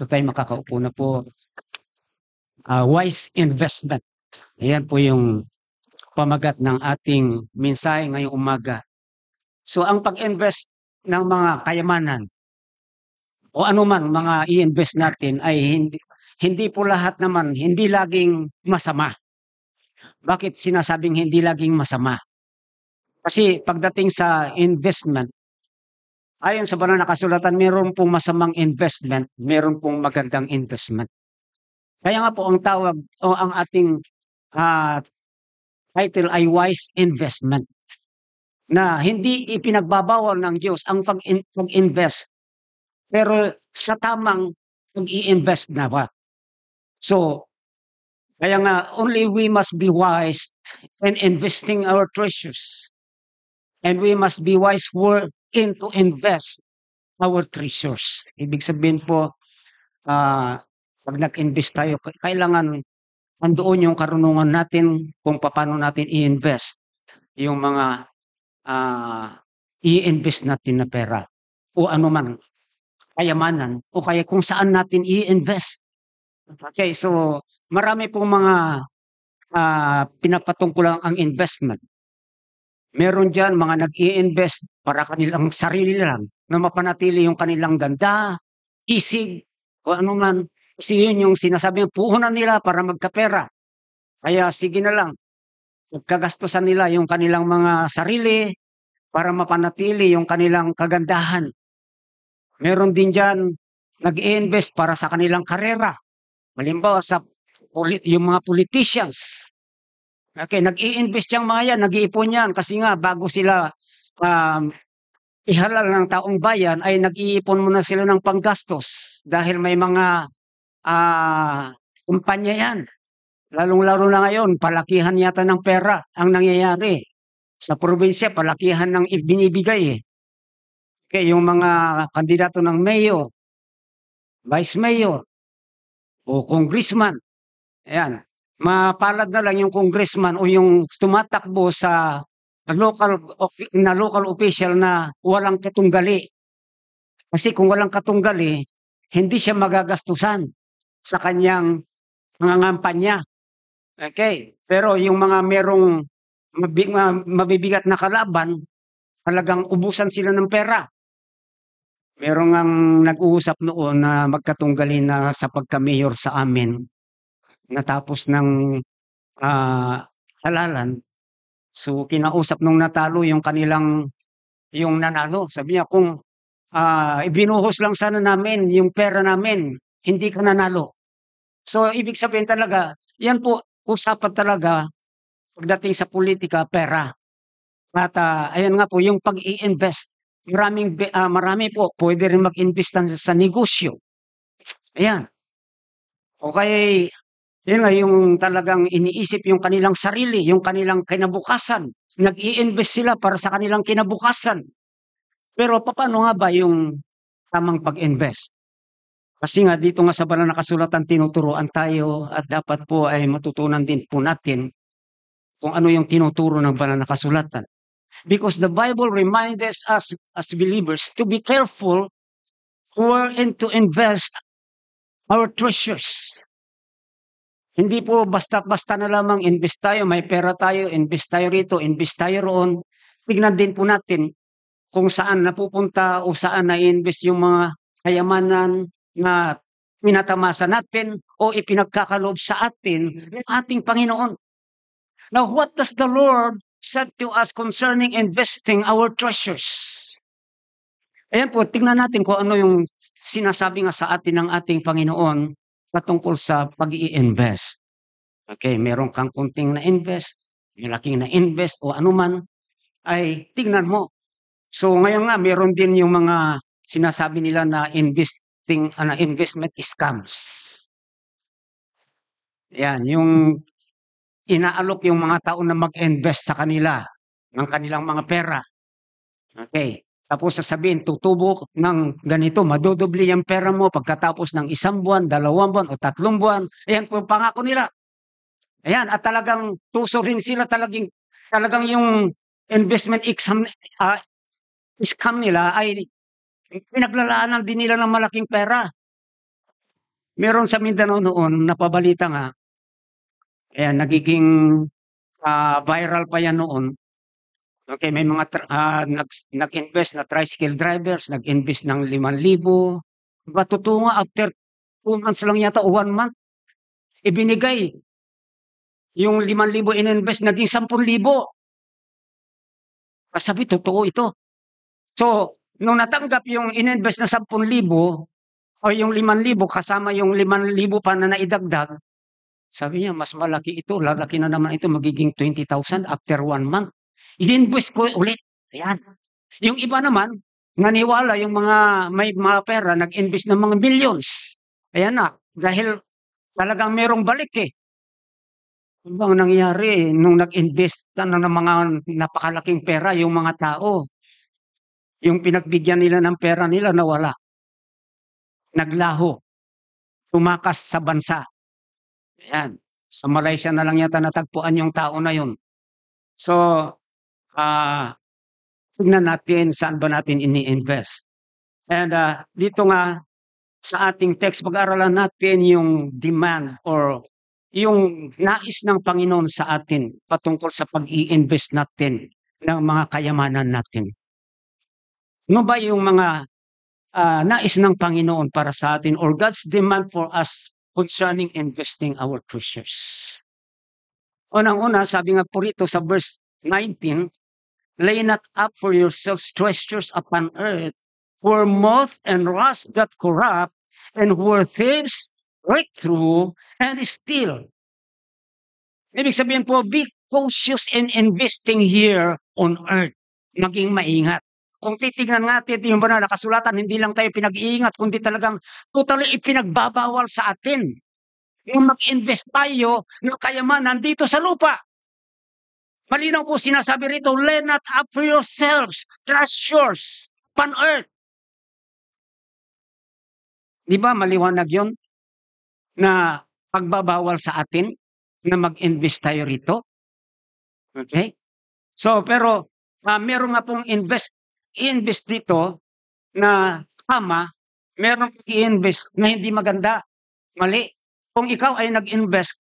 So tayo makakaupo na po. Wise investment. Ayan po yung pamagat ng ating mensahe ngayong umaga. So ang pag-invest ng mga kayamanan o anuman mga i-invest natin ay hindi po lahat naman, hindi laging masama. Bakit sinasabing hindi laging masama? Kasi pagdating sa investment, ayon sa banal na kasulatan, meron pong masamang investment, meron pong magandang investment. Kaya nga po ang tawag o ang ating title ay wise investment, na hindi ipinagbabawal ng Diyos ang pag-invest, pero sa tamang pag-i-invest na ba. So, kaya nga, only we must be wise in investing our treasures. And we must be wise in to invest our treasures. Ibig sabihin po, pag nag-invest tayo, kailangan andoon yung karunungan natin kung paano natin i-invest yung mga i-invest natin na pera o anuman, kayamanan, o kaya kung saan natin i-invest. Okay, so marami pong mga pinapatungkulan ang investment. Meron dyan mga nag-i-invest para kanilang sarili lang, na mapanatili yung kanilang ganda, isig, o anuman. Kasi yun yung sinasabi ng puhunan nila para magkapera. Kaya sige na lang, magkagastusan nila yung kanilang mga sarili para mapanatili yung kanilang kagandahan. Meron din dyan nag-i-invest para sa kanilang karera. Halimbawa sa yung mga politicians. Okay, nag-i-invest yung mga yan, nag-iipon yan kasi nga bago sila ihalal ng taong bayan ay nag-iipon muna sila ng panggastos dahil may mga kumpanya yan. Lalong-lalo na ngayon, palakihan yata ng pera ang nangyayari. Sa probinsya, palakihan ng ibinibigay eh. Okay, yung mga kandidato ng mayor, vice mayor, o congressman. Ayan. Mapalad na lang yung congressman o yung tumatakbo sa local official na walang katunggali. Kasi kung walang katunggali, hindi siya magagastusan sa kanyang mga ngampanya. Okay. Pero yung mga merong mabibigat na kalaban, talagang ubusan sila ng pera. Merong ang nag-uusap noon na magkatunggali na sa pagka-mayor sa amin. Natapos ng halalan. So kinausap nung natalo yung nanalo. Sabi niya, kung ibinuhos lang sana namin yung pera namin, hindi ka nanalo. So ibig sabihin talaga, yan po, usapan talaga pagdating sa politika, pera. At ayan nga po, yung pag-i-invest. Marami po, pwede rin mag-invest sa negosyo. Ayan. Okay. Yun nga, yung talagang iniisip yung kanilang sarili, yung kanilang kinabukasan. Nag-i-invest sila para sa kanilang kinabukasan. Pero paano nga ba yung tamang pag-invest? Kasi nga dito nga sa banal na kasulatan tinuturuan tayo at dapat po ay matutunan din po natin kung ano yung tinuturo ng banal na kasulatan. Because the Bible reminds us as believers to be careful wherein to invest our treasures. Hindi po basta-basta na lamang invest tayo, may pera tayo, invest tayo rito, invest tayo roon. Tignan din po natin kung saan napupunta o saan na-invest yung mga kayamanan na pinatamasa natin o ipinagkakaloob sa atin ng ating Panginoon. Now, what does the Lord said to us concerning investing our treasures? Ayan po, tingnan natin kung ano yung sinasabi nga sa atin ng ating Panginoon patungkol sa pag-i-invest. Okay, meron kang kunting na-invest, malaking na-invest o anuman, ay tingnan mo. So ngayon nga, meron din yung mga sinasabi nila na investment scams. Yan, yung inaalok yung mga tao na mag-invest sa kanila, ng kanilang mga pera. Okay. Tapos sasabihin, tutubo ng ganito, madudubli yung pera mo pagkatapos ng 1 buwan, 2 buwan, o 3 buwan. Ayan po yung pangako nila. Ayan, at talagang tuso rin sila talagang yung investment scam nila ay pinaglalaanan din nila ng malaking pera. Meron sa Mindanao noon, napabalita nga, ayan, nagiging viral pa yan noon. Okay, may mga nag-invest na tricycle drivers, nag-invest ng 5,000. Ba totoo nga, after 2 months lang yata o 1 month, ibinigay yung 5,000 ininvest, naging 10,000. Sabi, totoo ito. So, nung natanggap yung ininvest na 10,000 o yung 5,000 kasama yung 5,000 pa na naidagdag, sabi niya, mas malaki ito, lalaki na naman ito, magiging 20,000 after 1 month. Ininvest ko ulit. Ayan. Yung iba naman, naniwala yung mga may mga pera, nag-invest ng mga millions. Ayan na, dahil talagang merong balik eh. Ano bang nangyari nung nag-invest na ng mga napakalaking pera yung mga tao? Yung pinagbigyan nila ng pera nila nawala. Naglaho. Tumakas sa bansa. Ayan. Sa Malaysia na lang yata natagpuan yung tao na yun. So, tignan natin saan ba natin ini-invest. And dito nga sa ating text, pag-aralan natin yung demand or yung nais ng Panginoon sa atin patungkol sa pag-i-invest natin ng mga kayamanan natin. Ano ba yung mga nais ng Panginoon para sa atin or God's demand for us concerning investing our treasures? Unang-una, sabi nga po rito sa verse 19, lay not up for yourselves treasures upon earth, where moth and rust doth corrupt, and where thieves break through and steal. Ibig sabihin po, be cautious in investing here on earth. Maging maingat. Kung titignan natin yung banal na kasulatan, hindi lang tayo pinag-iingat, kundi talagang totally ipinagbabawal sa atin. Yung mag-invest tayo ng kayamanan dito sa lupa. Malinaw po sinasabi rito, lay not up for yourselves treasures upon earth. Di ba maliwanag yun? Na pagbabawal sa atin na mag-invest tayo rito. Okay? So, pero meron nga pong invest dito na tama, meron i-invest na hindi maganda, mali. Kung ikaw ay nag-invest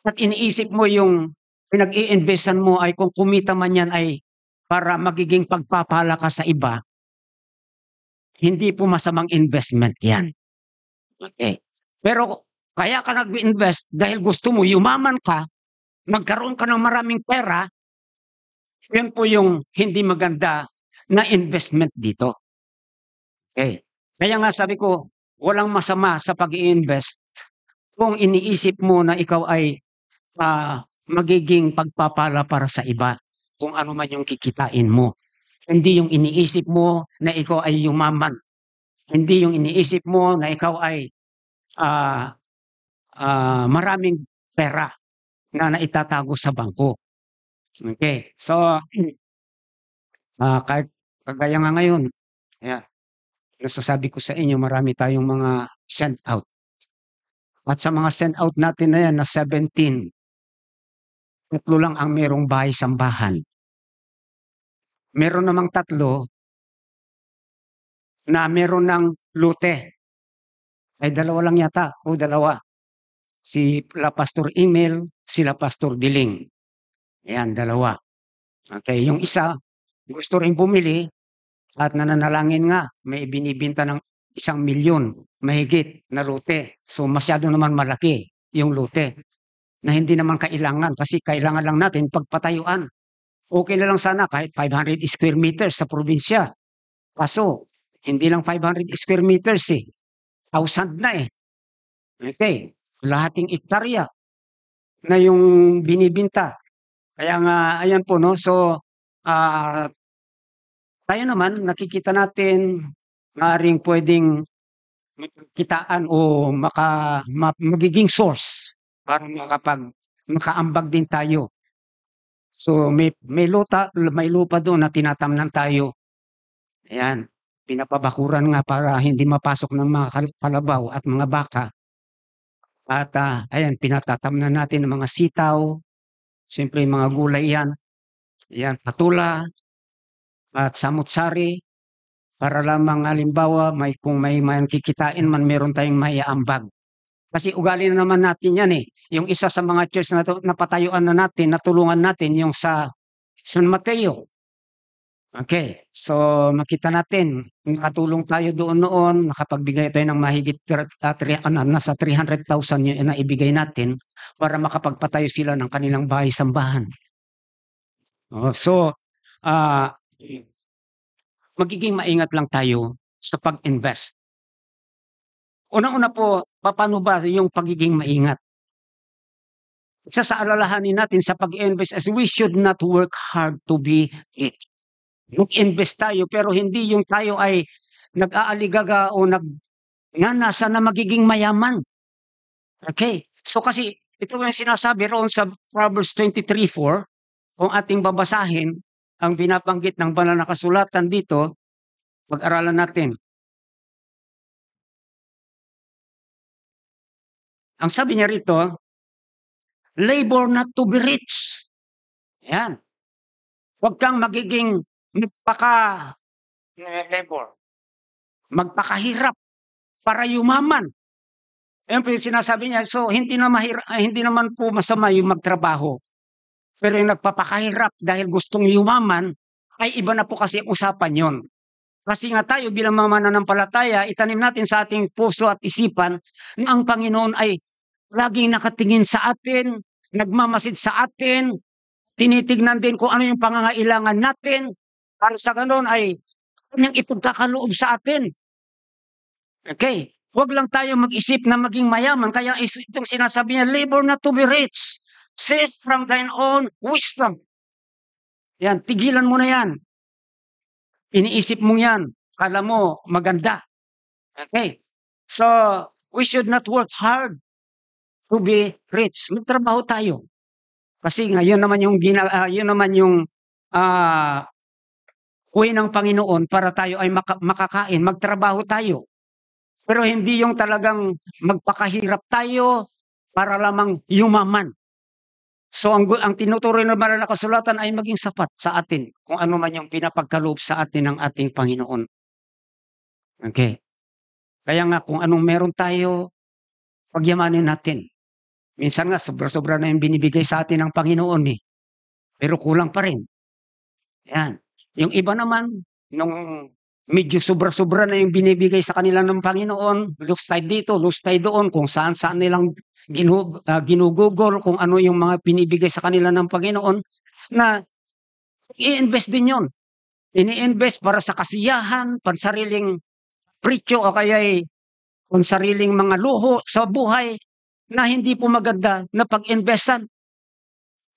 at iniisip mo yung pinag-i-investan mo ay kung kumita man yan ay para magiging pagpapala ka sa iba, hindi po masamang investment yan. Okay. Pero kaya ka nag-invest dahil gusto mo, yumaman ka, magkaroon ka ng maraming pera, yun po yung hindi maganda na investment dito. Okay. Kaya nga sabi ko, walang masama sa pag-i-invest kung iniisip mo na ikaw ay magiging pagpapala para sa iba, kung ano man yung kikitain mo. Hindi yung iniisip mo na ikaw ay yumaman. Hindi yung iniisip mo na ikaw ay maraming pera na naitatago sa bangko. Okay. So, kahit kagaya nga ngayon, ayan, nasasabi ko sa inyo, marami tayong mga send out. At sa mga send out natin na yan na 17, 3 lang ang merong bahay-sambahan. Meron namang 3 na meron ng lute. Ay 2 lang yata o 2. Sila Pastor Emil, sila Pastor Diling. Ayan, 2. Okay, yung isa, gusto rin bumili at nananalangin nga, may binibinta ng 1,000,000 mahigit na lute. So masyado naman malaki yung lute na hindi naman kailangan kasi kailangan lang natin pagpatayuan. Okay na lang sana kahit 500 square meters sa probinsya. Kaso, hindi lang 500 square meters eh. 1,000 na eh. Okay. Lahating ektarya na yung binibinta. Kaya nga, ayan po, no? So, tayo naman, nakikita natin, maaaring pwedeng kitaan o magiging source para makaambag din tayo. So, may lupa doon na tinatamnan tayo. Ayan, pinapabakuran nga para hindi mapasok ng mga kalabaw at mga baka. At ayan, pinatatamnan natin ng mga sitaw, siyempre mga gulay yan. Ayan, patula, at samut-sari, Para lamang halimbawa kung may kikitain man meron tayong maiaambag. Kasi ugali na naman natin 'yan, eh. Yung isa sa mga church na napatayuan na natin, natulungan natin yung sa San Mateo. Okay, so makita natin nakatulong tayo doon noon, nakapagbigay tayo ng mahigit nasa 300,000 yung naibigay natin para makapagpatayo sila ng kanilang bahay-sambahan. So, ah, magiging maingat lang tayo sa pag-invest. Unang-una po, papaano ba yung pagiging maingat? Isa sa alalahanin natin sa pag-invest is we should not work hard to be rich. Mag-invest tayo pero hindi yung tayo ay nag-aaligaga o nagnanasa na magiging mayaman. Okay? So kasi ito yung sinasabi roon sa Proverbs 23:4, kung ating babasahin ang binabanggit ng banal na kasulatan dito, pag-aralan natin. Ang sabi niya rito, labor not to be rich. Yan. Huwag kang magiging labor. Magpakahirap para yumaman. Ayan po yung sinasabi niya. So, hindi naman po masama yung magtrabaho. Pero yung nagpapakahirap dahil gustong yumaman, ay iba na po kasi usapan yon. Kasi nga tayo bilang mga mananampalataya, itanim natin sa ating puso at isipan na ang Panginoon ay laging nakatingin sa atin, nagmamasid sa atin, tinitignan din kung ano yung pangangailangan natin, para sa ganoon ay kanyang ipagkakaloob sa atin. Okay? Huwag lang tayo mag-isip na maging mayaman. Kaya itong sinasabi niya, labor not to be rich. Cease from thine own wisdom. Yan, tigilan mo na yan. Iniisip mo yan. Kala mo maganda. Okay? So, we should not work hard to be rich. Magtrabaho tayo. Kasi nga, yun naman yung way ng Panginoon para tayo ay makakain. Magtrabaho tayo. Pero hindi yung talagang magpakahirap tayo para lamang yumaman. So ang tinuturo ng banal na kasulatan ay maging sapat sa atin kung ano man yung pinapagkaloob sa atin ng ating Panginoon. Okay. Kaya nga kung anong meron tayo, pagyamanin natin. Minsan nga sobra-sobra na yung binibigay sa atin ng Panginoon eh. Pero kulang pa rin. Yan. Yung iba naman, nung medyo sobra-sobra na yung binibigay sa kanila ng Panginoon, lose tayo dito, lose tayo doon, kung saan-saan nilang ginugugol, kung ano yung mga binibigay sa kanila ng Panginoon, na i-invest din yun. Ini-invest para sa kasiyahan, pansariling presyo o kaya pansariling mga luho sa buhay na hindi po maganda na pag-investan.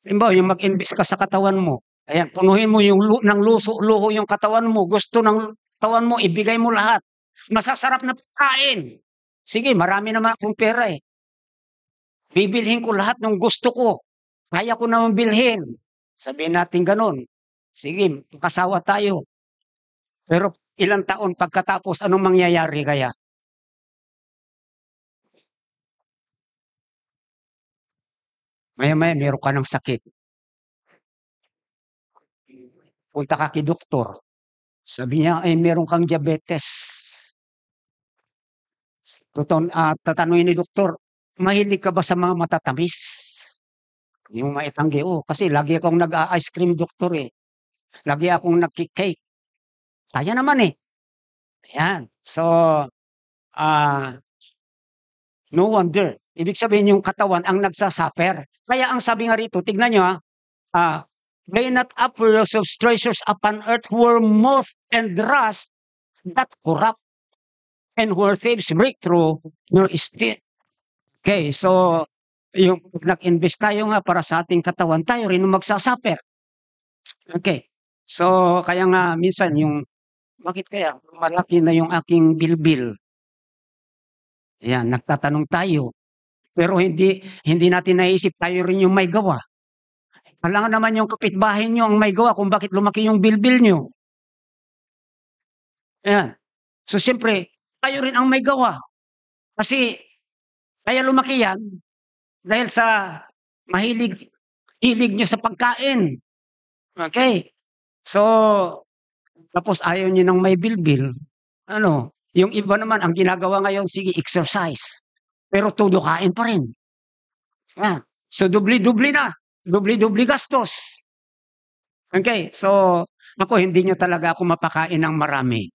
Halimbawa, yung mag-invest ka sa katawan mo, ayan, punuhin mo ng luho yung katawan mo, gusto ng katawan mo, ibigay mo lahat. Masasarap na pagkain. Sige, marami naman akong pera eh. Bibilhin ko lahat ng gusto ko. Kaya ko naman bilhin. Sabihin natin ganun. Sige, kasawa tayo. Pero ilang taon pagkatapos, anong mangyayari kaya? Maya-maya, meron ka ng sakit. Punta ka kay doktor. Sabi niya, ay meron kang diabetes. Tatanungin ni doktor, mahilig ka ba sa mga matatamis? Yung maitanggi, kasi lagi akong nag-ice cream doktor eh. Lagi akong nagki-cake. Kaya naman eh. Ayan. So, no wonder. Ibig sabihin yung katawan ang nagsasuffer. Kaya ang sabi nga rito, tignan nyo lay not up for yourselves treasures upon earth where moth and rust that corrupt and where thieves break through nor steal. Okay, so yung nag-invest tayo nga para sa ating katawan, tayo rin magsasuffer. Okay. So kaya nga minsan bakit kaya malaki na yung aking bilbil? Yan, nagtatanong tayo. Pero hindi natin naisip tayo rin yung may gawa. Kailangan naman yung kapitbahay nyo ang may gawa kung bakit lumaki yung bilbil nyo. Ayan. So siyempre, tayo rin ang may gawa. Kasi kaya lumaki yan dahil sa hilig nyo sa pagkain. Okay. So, Tapos ayaw niyo ng may bilbil. Ano, yung iba naman ang ginagawa ngayon, sige exercise, pero todo kain pa rin. Yan. So dubli-dubli na, dubli-dubli gastos. Okay, so ako hindi niyo talaga ako mapakain ng marami.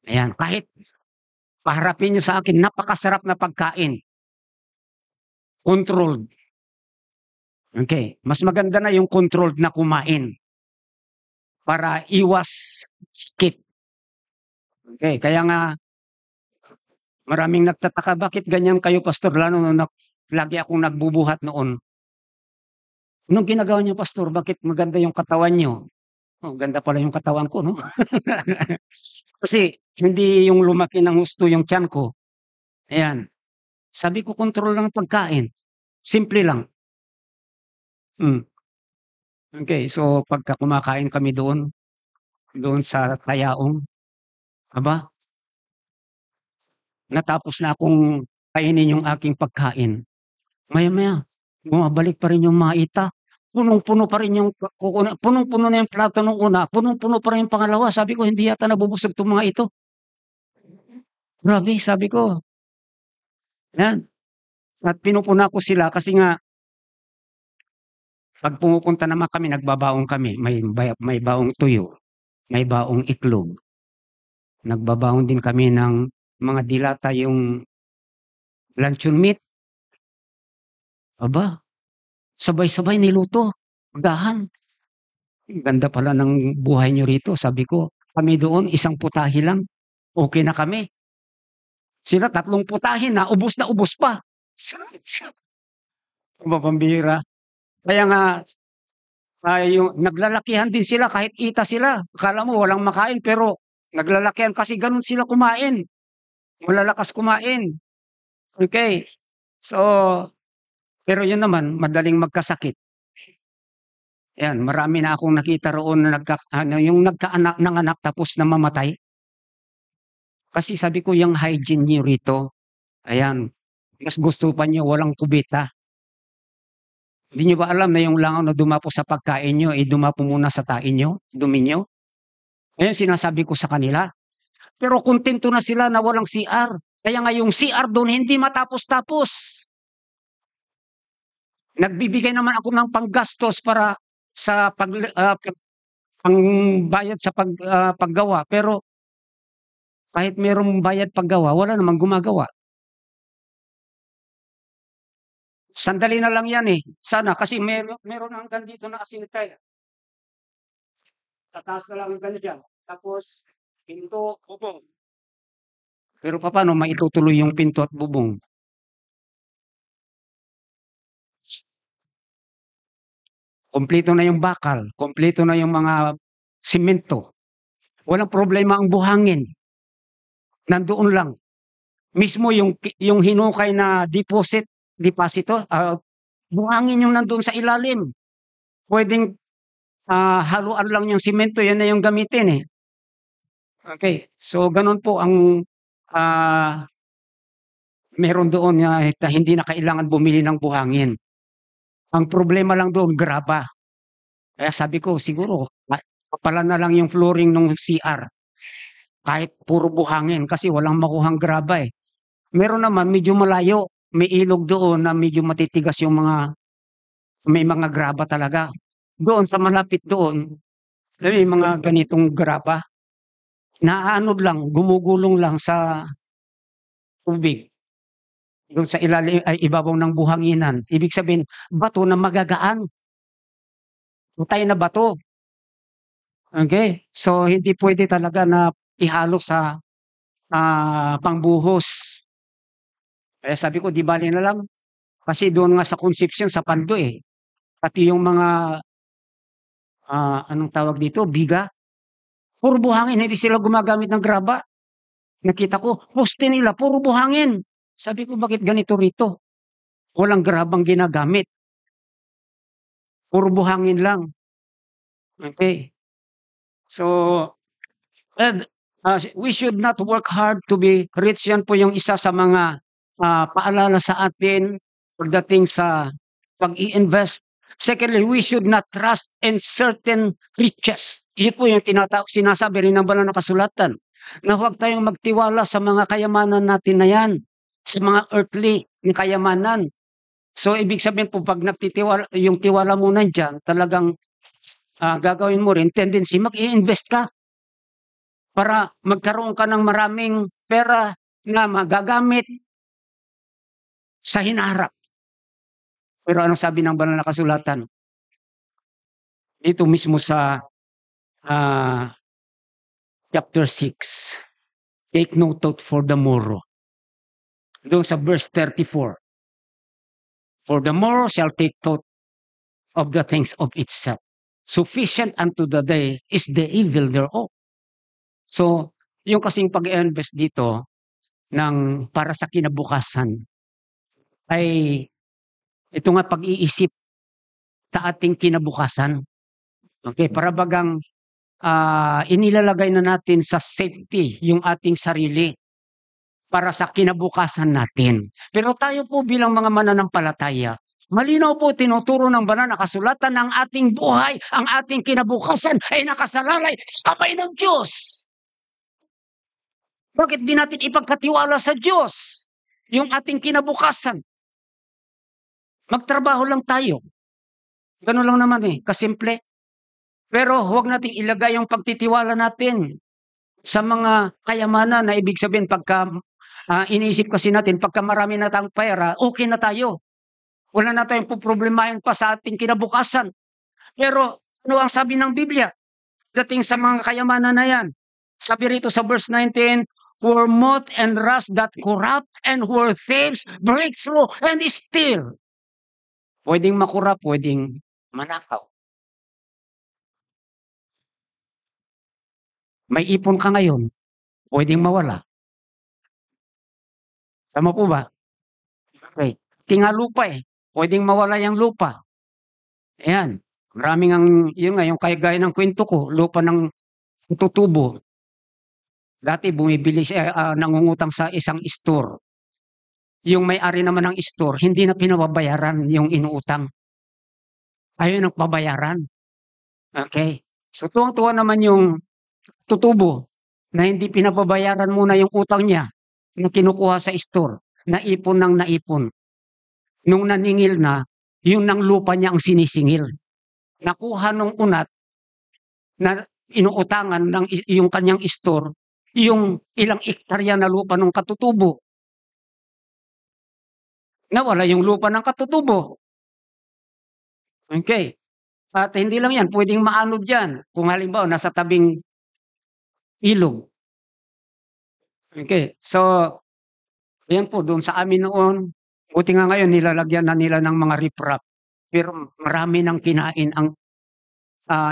Ayan, kahit paharapin niyo sa akin napakasarap na pagkain, controlled. Okay, mas maganda na yung controlled na kumain para iwas sakit. Okay, kaya nga maraming nagtataka, bakit ganyan kayo pastor, lalo na lagi akong nagbubuhat noon. Anong ginagawa niyo pastor, bakit maganda yung katawan niyo? Oh, ganda pala yung katawan ko 'no. Kasi hindi yung lumaki ng husto yung tiyan ko, ayan. Sabi ko kontrol lang ang pagkain, simple lang. Hmm, okey. So pagka kumakain kami doon sa Tayaong, aba, natapos na akong kainin yung aking pagkain, maya-maya bumabalik pa rin yung maita, punong-puno pa rin yung punong-puno na yung plato nung una, punong-puno pa rin yung pangalawa. Sabi ko, "Hindi yata nabubusog 'tong mga ito." Grabe, sabi ko, yan. At pinupuna ko sila kasi nga 'pag pumupunta naman kami, nagbabaon kami, may baong tuyo, may baong itlog, nagbabaon din kami ng mga dilata, yung luncheon meat, aba, sabay-sabay niluto, agahan. Ganda pala ng buhay niyo rito, sabi ko. Kami doon isang putahe lang, okey na kami. Sila 3 putahe na ubos pa. Aba, pambihira. Kaya nga, yung naglalakihan din sila kahit ita sila. Akala mo walang makain pero naglalakihan kasi gano'n sila kumain, malalakas kumain, okey. So, pero yun naman madaling magkasakit. Ayan, marami na akong nakita roon na yung nanganak tapos namamatay. Kasi sabi ko yung hygiene niyo rito, ayan, mas gusto pa niyo walang kubeta. Hindi niyo ba alam na yung langaw na dumapo sa pagkain niyo, eh, dumapo muna sa tae niyo, dumi niyo? Ayan sinasabi ko sa kanila. Pero kuntento na sila na walang CR. Kaya nga yung CR dun hindi matapos-tapos. Nagbibigay naman ako ng panggastos para sa pangbayad sa paggawa, pero kahit merong bayad paggawa, wala namang gumagawa. Sandali na lang yan, eh. Sana kasi meron hanggang dito na asintay. Tataas na lang hanggang diyan. Tapos pinto, bubong. Pero papaano maitutuloy yung pinto at bubong? Kumpleto na yung bakal, kumpleto na yung mga semento. Walang problema ang buhangin, nandoon lang. Mismo yung hinukay na deposito, buhangin yung nandoon sa ilalim. Puwedeng, haluan lang yung semento, yan na yung gamitin, eh. Okay, so gano'n po ang, meron doon na hindi na kailangan bumili ng buhangin. Ang problema lang doon graba. Kaya sabi ko siguro kapalan na lang yung flooring nung CR, kahit puro buhangin kasi walang makuhang graba, eh. Meron naman medyo malayo, may ilog doon na medyo matitigas yung may mga graba talaga. Doon sa malapit doon, may mga ganitong graba, naaanod lang, gumugulong lang sa tubig, doon sa ilalim ay ibabaw ng buhanginan. Ibig sabihin, bato na magagaan, tutay na bato, okey. So, hindi puwede talaga na ihalo sa, pangbuhos. Kaya sabi ko, 'di bale na lang, kasi doon nga sa Concepcion sa Pando, eh, pati yung mga, anong tawag dito, biga, puro buhangin, hindi sila gumagamit ng graba. Nakita ko poste nila puro buhangin. Sabi ko, "Bakit ganito rito? Walang grabang ginagamit, puro buhangin lang." Okey. So, and, we should not work hard to be rich. Yan po yung isa sa mga, paalala sa atin pagdating sa pag-i-invest. Secondly, we should not trust in certain riches. Yun po yung sinasabi rin ng banal na kasulatan, na huwag tayong magtiwala sa mga kayamanan natin na yan, sa mga earthly na kayamanan. So, ibig sabihin po, pag yung tiwala mo nandyan, talagang gagawin mo rin, tendency, mag-i-invest ka para magkaroon ka ng maraming pera na magagamit sa hinaharap. Pero ano sabi ng banal na kasulatan? Dito mismo sa chapter 6, take no thought for the morrow. Doon sa verse 34, for the morrow shall take thought of the things of itself. Sufficient unto the day is the evil thereof. So, yung kasing pag-invest dito para sa kinabukasan ay ito nga pag-iisip sa ating kinabukasan. Okay, para bagang inilalagay na natin sa safety yung ating sarili para sa kinabukasan natin. Pero tayo po bilang mga mananampalataya, malinaw po tinuturo ng banal na kasulatan ng ating buhay, ang ating kinabukasan ay nakasalalay sa kamay ng Diyos. Bakit di natin ipagkatiwala sa Diyos yung ating kinabukasan? Magtrabaho lang tayo. Ganun lang naman kasimple. Pero huwag nating ilagay yung pagtitiwala natin sa mga kayamanan na ibig sabihin pagka iniisip kasi natin, pagka marami na tayong pera, okay na tayo. Wala na tayong poproblemahin pa sa ating kinabukasan. Pero ano ang sabi ng Biblia? Dating sa mga kayamanan na yan. Sabi rito sa verse 19, for moth and rust that corrupt, and where thieves break through and steal. Pwedeng makurap, pwedeng manakaw. May ipon ka ngayon, pwedeng mawala. Tama po ba? Okay. Tinga lupa pwedeng mawala yung lupa. Ayan. Maraming yung kagaya ng kwento ko, lupa ng tutubo. Dati bumibili siya, nangungutang sa isang store. Yung may-ari naman ng store, hindi na pinababayaran yung inuutang. Ayaw nang pabayaran. Okay. So tuwang-tuwa naman yung tutubo na hindi pinababayaran muna yung utang niya na kinukuha sa store. Naipon ng naipon. Nung naningil na, yung ng lupa niya ang sinisingil. Nakuha nung unat na inuutangan ng yung kanyang store, yung ilang ektarya na lupa ng katutubo. Nawala yung lupa ng katutubo. Okay. At hindi lang yan, pwedeng maanod yan. Kung halimbawa, nasa tabing ilog. Okay. So, ayan po, doon sa amin noon, buti nga ngayon, nilalagyan na nila ng mga riprap. Pero marami nang kinain ang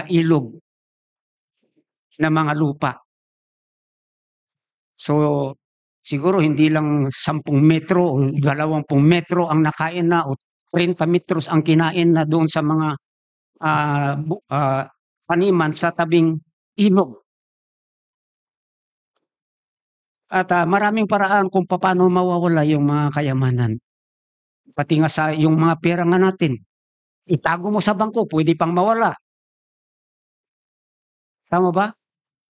ilog na mga lupa. So, siguro hindi lang 10 metro o 20 metro ang nakain na o 30 metros ang kinain na doon sa mga paniman sa tabing ilog. At maraming paraan kung paano mawawala yung mga kayamanan. Pati nga sa yung mga pera nga natin. Itago mo sa bangko, pwede pang mawala. Tama ba?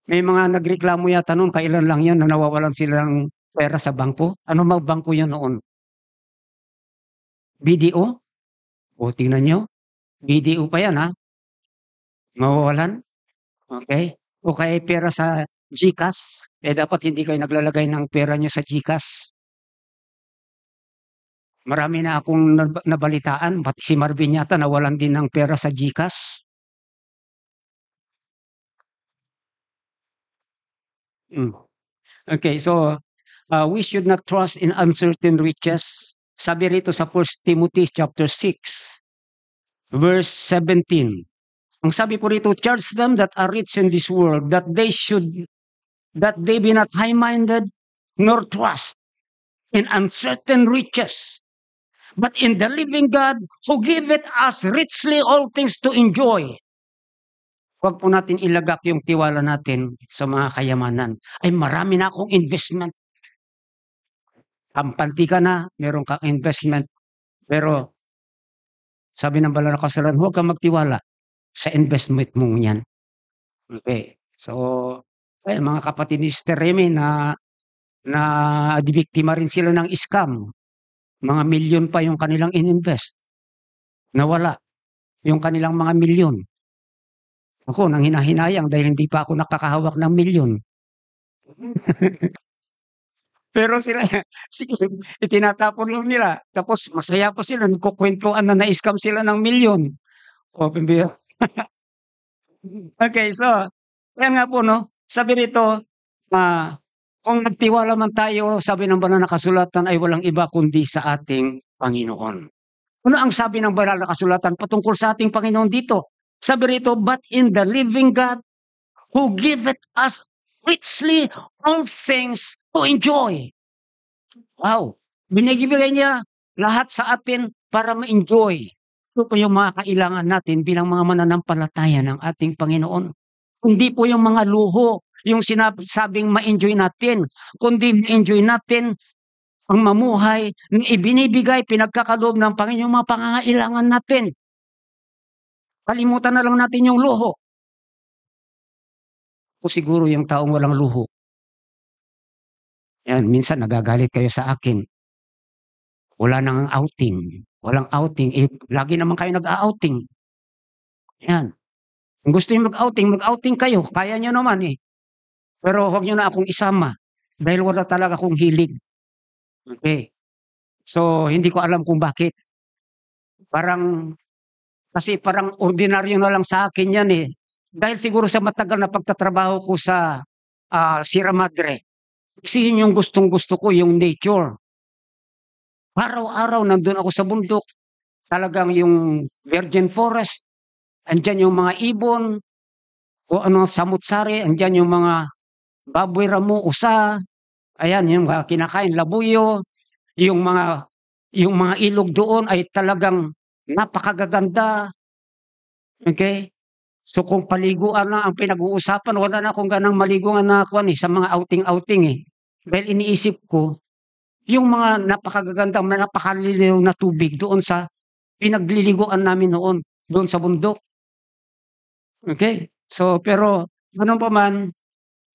May mga nagreklamo yata noon, kailan lang yun na nawawalan sila ng pera sa bangko. Ano mang bangko yun noon? BDO? O tingnan nyo. BDO pa yan mawawalan. Okay? O kaya pera sa GCash. Dapat hindi kayo naglalagay ng pera nyo sa GCash. Marami na akong nabalitaan. Pati si Marvin yata nawalan din ng pera sa GCash. Okay, so we should not trust in uncertain riches. Sabi rito sa 1 Timothy chapter 6, verse 17. Ang sabi po rito, charge them that are rich in this world, that they be not high-minded, nor trust in uncertain riches, but in the living God, who giveth us richly all things to enjoy. Huwag po natin ilagak yung tiwala natin sa mga kayamanan. Ay marami na akong investment. Kampanti ka na, meron kang investment. Pero Sabi ng banal na kasulatan, huwag kang magtiwala sa investment mong yan. Okay. So, ayun mga kapatid ni Sister Remy na biktima rin sila ng scam. Mga milyon pa yung kanilang ininvest. Nawala yung kanilang mga milyon. Ako, nang hinahinayang dahil hindi pa ako nakakahawak ng milyon. Pero sila, sige, itinatapon lang nila. Tapos masaya pa sila, nagkukwentuhan na na-scam sila ng milyon. O, pambira. Okay, so, yan nga po, no? Sabi rito, kung nagtiwala man tayo, sabi ng banal na kasulatan ay walang iba kundi sa ating Panginoon. Ano ang sabi ng banal na kasulatan patungkol sa ating Panginoon dito? Sabi rito, but in the living God who giveth us richly all things to enjoy. Wow! Binibigay niya lahat sa atin para ma-enjoy. Ito po yung mga kailangan natin bilang mga mananampalataya ng ating Panginoon. Hindi po yung mga luho, yung sabing ma-enjoy natin, kundi ma-enjoy natin ang mamuhay na ibinibigay, pinagkakaloob ng Panginoon yung mga pangangailangan natin. Kalimutan na lang natin yung luho. O siguro yung taong walang luho. Yan, minsan nagagalit kayo sa akin. Wala nang outing. Walang outing. Eh, lagi naman kayo nag-a-outing. Yan. Kung gusto niyo mag-outing, mag-outing kayo. Kaya niyo naman eh. Pero huwag niyo na akong isama. Dahil wala talaga akong hilig. Okay. So, hindi ko alam kung bakit. Kasi parang ordinaryo na lang sa akin yan eh. Dahil siguro sa matagal na pagtatrabaho ko sa Sierra Madre. Kasi yun yung gustong-gusto ko, yung nature. Araw-araw nandun ako sa bundok. Talagang yung virgin forest, andyan yung mga ibon, o ano, samut-sari, andyan yung mga baboy ramo, usa, ayan, yung mga kinakain, labuyo, yung mga, yung mga ilog doon ay talagang napakagaganda. Okay? So kung paliguan na ang pinag-uusapan, wala na akong ganang maliguan na ako sa mga outing-outing eh. Dahil iniisip ko, yung mga napakagagandang, napakaliliw na tubig doon sa pinagliliguan namin noon, doon sa bundok. Okay? So, pero ano pa man,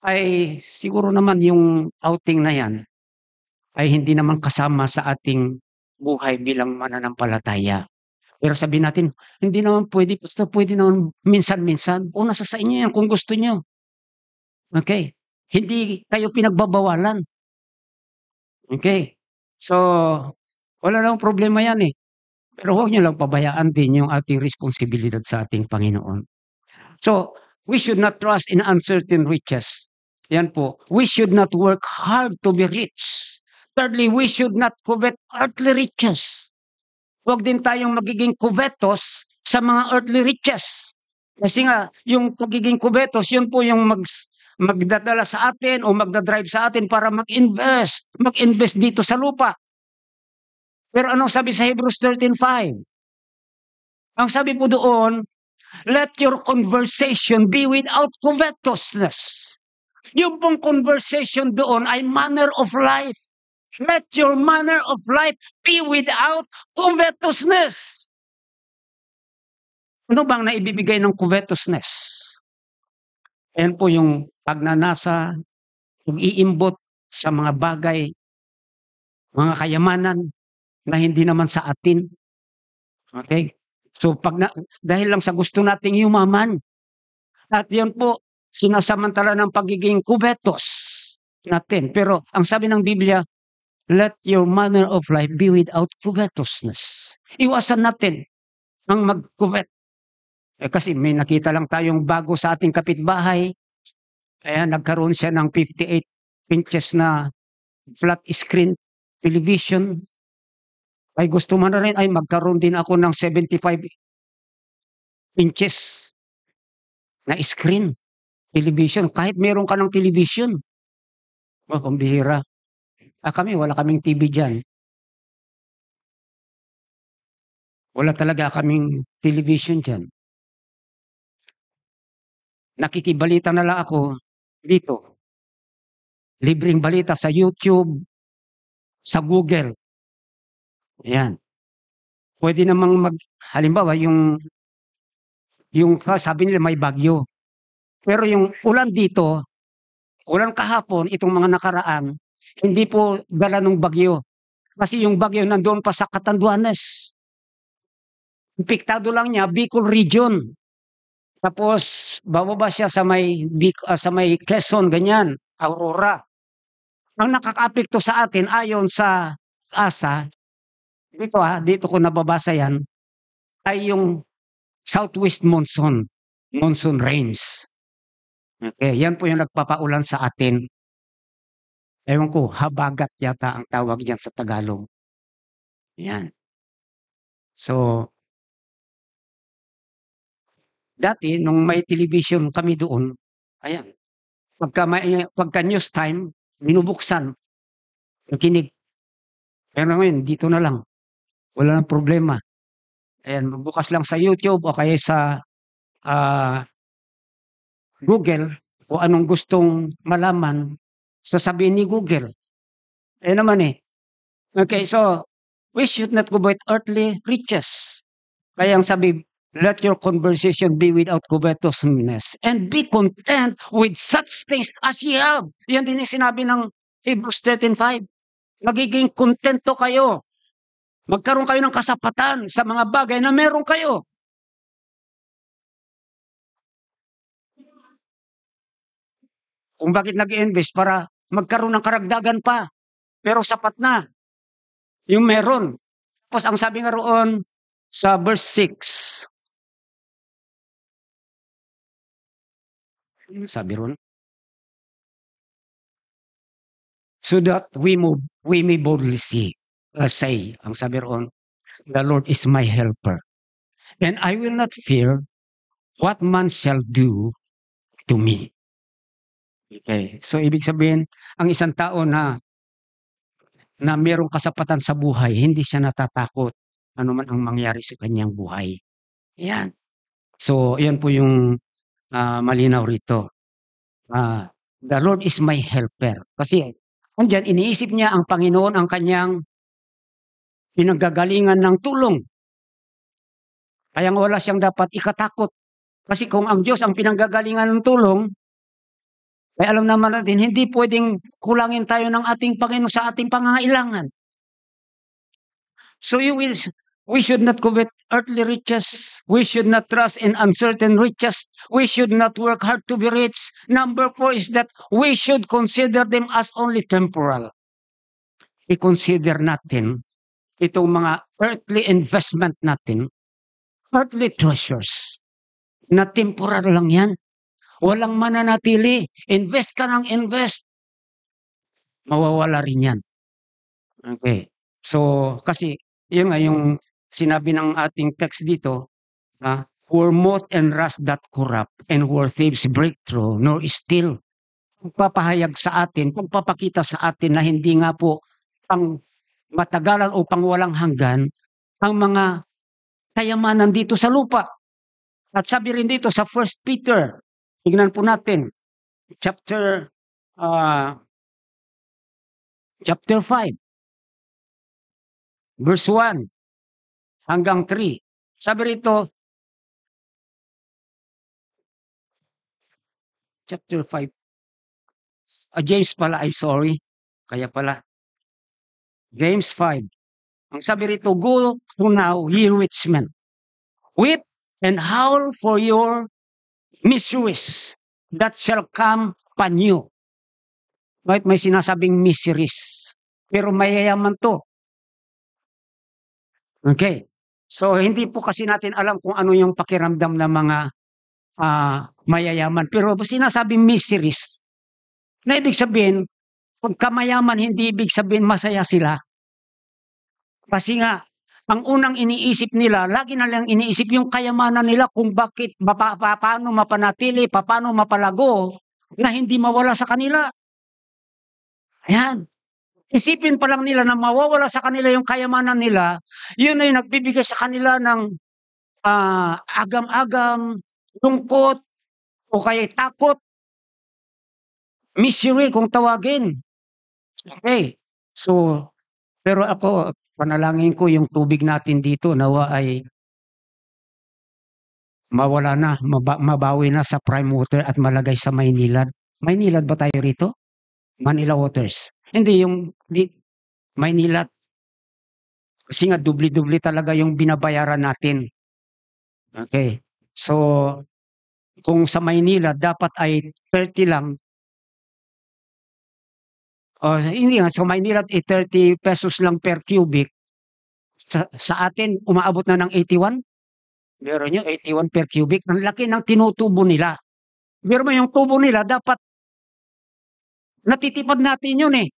ay siguro naman yung outing na yan ay hindi naman kasama sa ating buhay bilang mananampalataya. Pero sabihin natin, hindi naman pwede, basta pwede naman minsan-minsan. O nasa sa inyo yan kung gusto nyo. Okay? Hindi kayo pinagbabawalan. Okay? So, wala namang problema yan eh. Pero huwag niyo lang pabayaan din yung ating responsibilidad sa ating Panginoon. So, we should not trust in uncertain riches. Yan po. We should not work hard to be rich. Thirdly, we should not covet earthly riches. Huwag din tayong magiging covetous sa mga earthly riches. Kasi nga, yung pagiging covetous, yun po yung magdadala sa atin o magdadrive sa atin para mag-invest. Mag-invest dito sa lupa. Pero anong sabi sa Hebrews 13:5? Ang sabi po doon, let your conversation be without covetousness. Yung pong conversation doon ay manner of life. Let your manner of life be without covetousness. Ano bang naibibigay ng covetousness? Yan po yung pagnanasa, pag-iimbot sa mga bagay, mga kayamanan na hindi naman sa atin. Okay? So dahil lang sa gusto nating yumaman, at yan po, sinasamantala ng pagiging covetous natin. Pero ang sabi ng Biblia, let your manner of life be without covetousness. Iwasan natin ang mag-covet. Kasi may nakita lang tayong bago sa ating kapitbahay. Kaya nagkaroon siya ng 58 inches na flat screen television. Ay gusto mo na rin, ay magkaroon din ako ng 75 inches na screen television. Kahit meron ka ng television. Pambihira. Kami, wala kaming TV dyan. Wala talaga kaming television dyan. Nakikibalita na lang ako dito. Libreng balita sa YouTube, sa Google. Ayan. Puwede namang halimbawa yung sabi nila may bagyo, pero yung ulan dito, ulan kahapon, itong mga nakaraan, hindi po dala nung bagyo. Kasi yung bagyo nandoon pa sa Catanduanes. Apektado lang niya Bicol region. Tapos bababa siya sa may Quezon, ganyan, Aurora. Ang nakakaapekto sa atin ayon sa ASA, dito ko nababasa yan, ay yung southwest monsoon rains. Okay, yan po yung nagpapaulan sa atin. Ewan ko, habagat yata ang tawag diyan sa Tagalog. Yan. So, dati nung may television kami doon, ayan, pagka news time, binubuksan, nakikinig. Pero ngayon, dito na lang, wala ng problema. Ayan, bukas lang sa YouTube o kaya sa ah, Google kung anong gustong malaman, sasabihin ni Google. Eh naman eh. Okay, so we should not covet earthly riches. Kaya ang sabi, let your conversation be without covetousness and be content with such things as ye have. Yan din yung sinabi ng Hebrews 13:5. Magiging kontento kayo. Magkaroon kayo ng kasapatan sa mga bagay na meron kayo. Kung bakit nag-invest para magkaroon ng karagdagan pa. Pero sapat na yung meron. Tapos ang sabi nga roon sa verse 6. Ano sabi roon? So that we may boldly say, ang sabi roon, the Lord is my helper. And I will not fear what man shall do to me. Okay. So ibig sabihin, ang isang tao na mayroong kasapatan sa buhay, hindi siya natatakot ano man ang mangyari sa kanyang buhay. Yan. So, yan po yung malinaw rito. The Lord is my helper. Kasi andyan, iniisip niya ang Panginoon ang kanyang pinanggagalingan ng tulong. Kaya wala siyang dapat ikatakot. Kasi kung ang Diyos ang pinanggagalingan ng tulong, ay alam naman natin, hindi pwedeng kulangin tayo ng ating Panginoon sa ating pangangailangan. So we should not covet earthly riches. We should not trust in uncertain riches. We should not work hard to be rich. Number 4 is that we should consider them as only temporal. I-consider natin itong mga earthly investment natin, earthly treasures, na temporal lang yan. Walang mananatili. Invest ka ng invest. Mawawala rin yan. Okay. So, kasi, yun nga yung sinabi ng ating text dito, for moth and rust that corrupt, and where thieves break through, nor steal. Pagpapahayag sa atin, pagpapakita sa atin na hindi nga po pang matagalan o pang walang hanggan ang mga kayamanan dito sa lupa. At sabi rin dito sa 1 Peter, tignan po natin, chapter 5, verse 1 hanggang 3. Sabi rito, chapter 5, James pala, I'm sorry. Kaya pala, James 5. Ang sabi rito, go to now, ye rich men, weep and howl for your miseries that shall come upon you. Right? May sinasabing miseries. Pero mayayaman to. Okay. So, hindi po kasi natin alam kung ano yung pakiramdam ng mga mayayaman. Pero sinasabing miseries, na ibig sabihin, pagka mayaman, hindi ibig sabihin masaya sila. Kasi nga, ang unang iniisip nila, lagi na lang iniisip yung kayamanan nila kung bakit, paano mapanatili, paano mapalago, na hindi mawala sa kanila. Ayan. Isipin pa lang nila na mawawala sa kanila yung kayamanan nila, yun ay nagbibigay sa kanila ng agam-agam, lungkot, o kaya takot, misery kung tawagin. Okay. So, pero ako, Panalangin ko yung tubig natin dito nawa ay mawala na, mabawi na sa prime water at malagay sa Maynilad. Maynilad ba tayo rito? Manila Waters. Hindi yung Maynilad. Kasi nga dubli-dubli talaga yung binabayaran natin. Okay. So, kung sa Maynila dapat ay 30 lang. Hindi nga, sa Maynila 30 pesos lang per cubic. Sa atin, umaabot na ng 81. Meron nyo, 81 per cubic. Ang laki ng tinutubo nila. Pero mo yung tubo nila, dapat natitipad natin yun eh.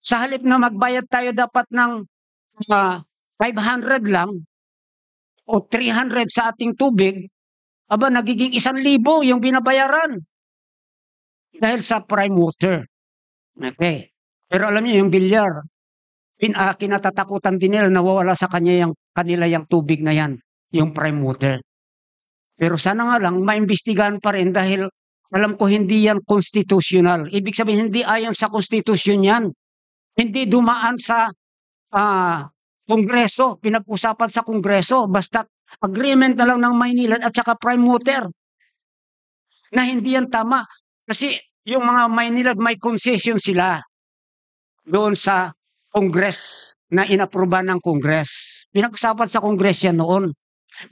Sa halip na magbayad tayo dapat ng 500 lang o 300 sa ating tubig, aba nagiging 1,000 yung binabayaran. Dahil sa prime water. Okay. Pero alam niyo yung bilyar, kinatatakutan din nila nawawala sa kanila yung tubig na yan, yung prime water. Pero sana nga lang maimbestigahan pa rin dahil alam ko hindi yan constitutional. Ibig sabihin hindi ayon sa konstitusyon yan. Hindi dumaan sa Kongreso, pinag-usapan sa Kongreso, basta agreement na lang ng Maynilad at saka prime water. Na hindi yan tama. Kasi yung mga Maynilad may concession sila doon sa Congress na inaproba ng Congress. Pinag-usapan sa Congress yan noon.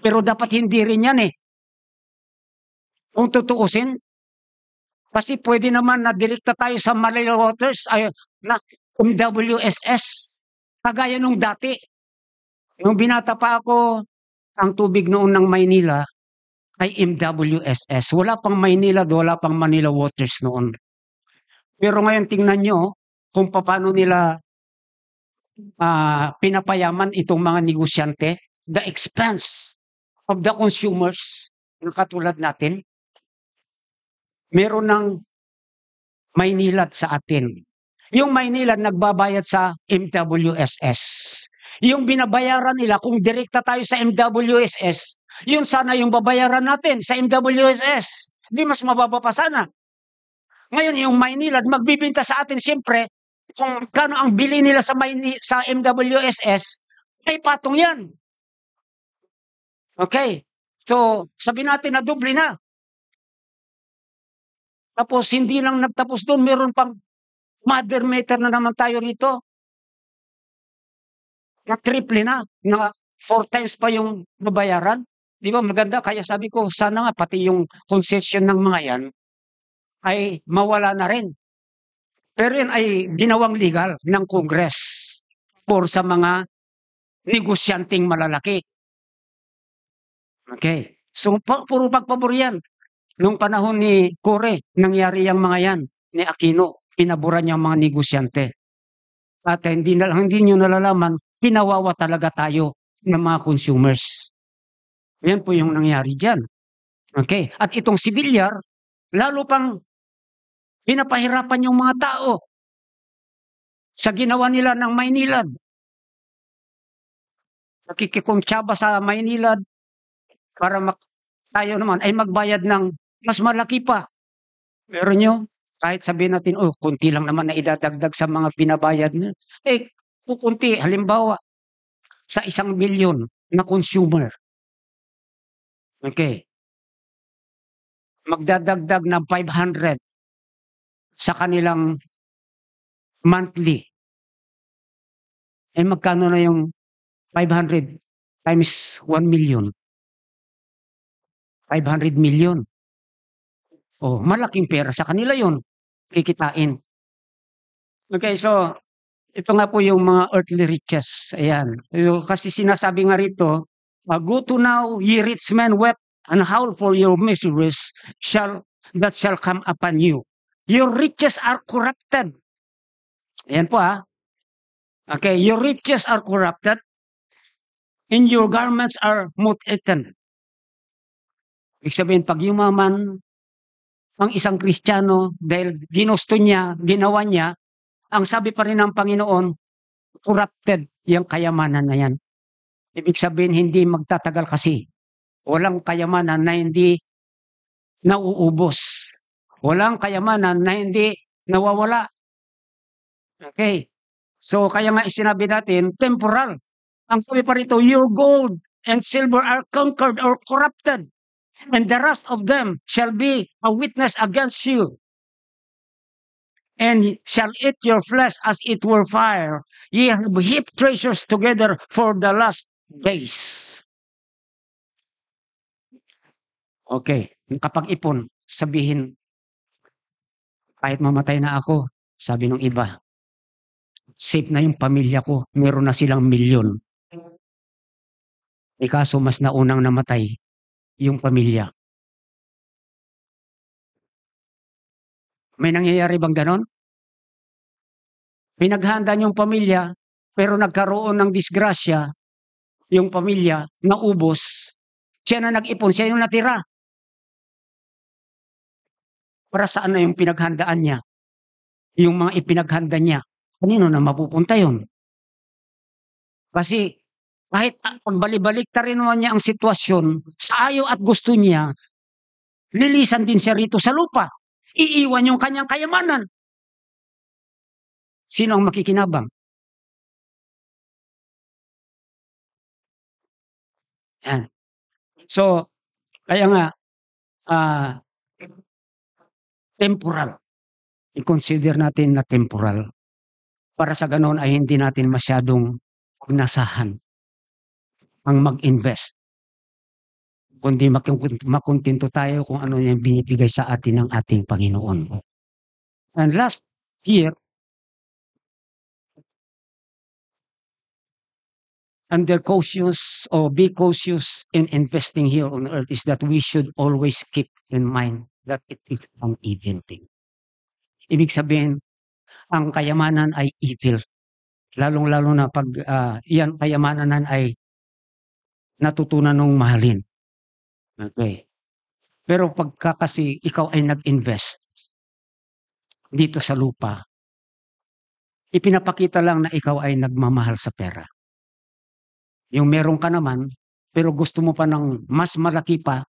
Pero dapat hindi rin yan eh. Kung tutuusin, kasi pwede naman na direkta tayo sa Manila Waters na MWSS. Kagaya nung dati. Nung binata pa ako, ang tubig noon ng Maynila ay MWSS. Wala pang Maynila, wala pang Manila Waters noon. Pero ngayon tingnan nyo kung paano nila pinapayaman itong mga negosyante, the expense of the consumers, katulad natin. Meron ng Maynilad sa atin. Yung Maynilad nagbabayad sa MWSS. Yung binabayaran nila, kung direkta tayo sa MWSS, yun sana yung babayaran natin sa MWSS. Di mas mababa pa sana. Ngayon yung Maynilad magbibinta sa atin siyempre kung kano ang bili nila sa MWSS, ay patong yan. Okay. So, sabi natin na doble na. Tapos hindi lang nagtapos doon, meron pang mother meter na naman tayo rito. Na triple na 4 times pa yung babayaran. Di ba maganda? Kaya sabi ko, sana nga pati yung concession ng mga yan ay mawala na rin. Pero yan ay ginawang legal ng Congress for sa mga negosyanteng malalaki. Okay. So, puro pagpabor yan. Nung panahon ni Core, nangyari yung mga yan, ni Aquino, pinaboran niya ang mga negosyante. At hindi nyo nalalaman, pinawawa talaga tayo ng mga consumers. Yan po yung nangyari dyan. Okay. At itong si Villar, lalo pang pinapahirapan yung mga tao sa ginawa nila ng Maynilad. Nakikikonsyaba sa Maynilad para tayo naman ay magbayad ng mas malaki pa. Pero nyo, kahit sabihin natin, kunti lang naman na idadagdag sa mga binabayad nyo. Kukunti, halimbawa, sa 1 billion na consumer. Okay. Magdadagdag ng 500 sa kanilang monthly. Magkano na yung 500 times 1 million? 500 million. Malaking pera sa kanila yun. Kikitain. Okay, so ito nga po yung mga earthly riches. Ayan. Kasi sinasabi nga rito, go to now, ye rich men wept and howl for your miseries that shall come upon you. Your riches are corrupted. Ayan po Okay, your riches are corrupted and your garments are moth-eaten. Ibig sabihin, pag yumaman ang isang Kristiyano dahil ginusto niya, ginawa niya, ang sabi pa rin ng Panginoon, corrupted yung kayamanan na yan. Ibig sabihin, hindi magtatagal kasi. Walang kayamanan na hindi nauubos. Walang kayamanan na hindi nawawala. Okay. So kaya nga sinabi natin, temporal. Ang sabi pa rito, your gold and silver are conquered or corrupted, and the rest of them shall be a witness against you, and shall eat your flesh as it were fire. Ye have heaped treasures together for the last days. Okay, kapag ipon, sabihin, kahit mamatay na ako, sabi ng iba, safe na yung pamilya ko, meron na silang milyon. Kaso mas naunang namatay yung pamilya. May nangyayari bang ganon? Pinaghanda niyong pamilya, pero nagkaroon ng disgrasya, yung pamilya, naubos, siya na nag-ipon, siya yung natira. Para saan na yung pinaghandaan niya? Yung mga ipinaghanda niya, kanino na mapupunta yun? Kasi kahit pagbalik-balik ta rin naman niya ang sitwasyon, sa ayaw at gusto niya, lilisan din siya rito sa lupa. Iiwan yung kanyang kayamanan. Sino ang makikinabang? Yan. So, kaya nga, temporal. I-consider natin na temporal. Para sa ganon ay hindi natin masyadong pagnasahan ang mag-invest. Kundi makontento tayo kung ano yung binibigay sa atin ng ating Panginoon. And last year, under cautious or be cautious in investing here on earth is that we should always keep in mind that it is an evil thing. Ibig sabihin, ang kayamanan ay evil. Lalong-lalo na pag yan kayamanan ay natutunan nung mahalin. Okay. Pero pagka kasi ikaw ay nag-invest dito sa lupa, ipinapakita lang na ikaw ay nagmamahal sa pera. Yung meron ka naman, pero gusto mo pa ng mas malaki pa,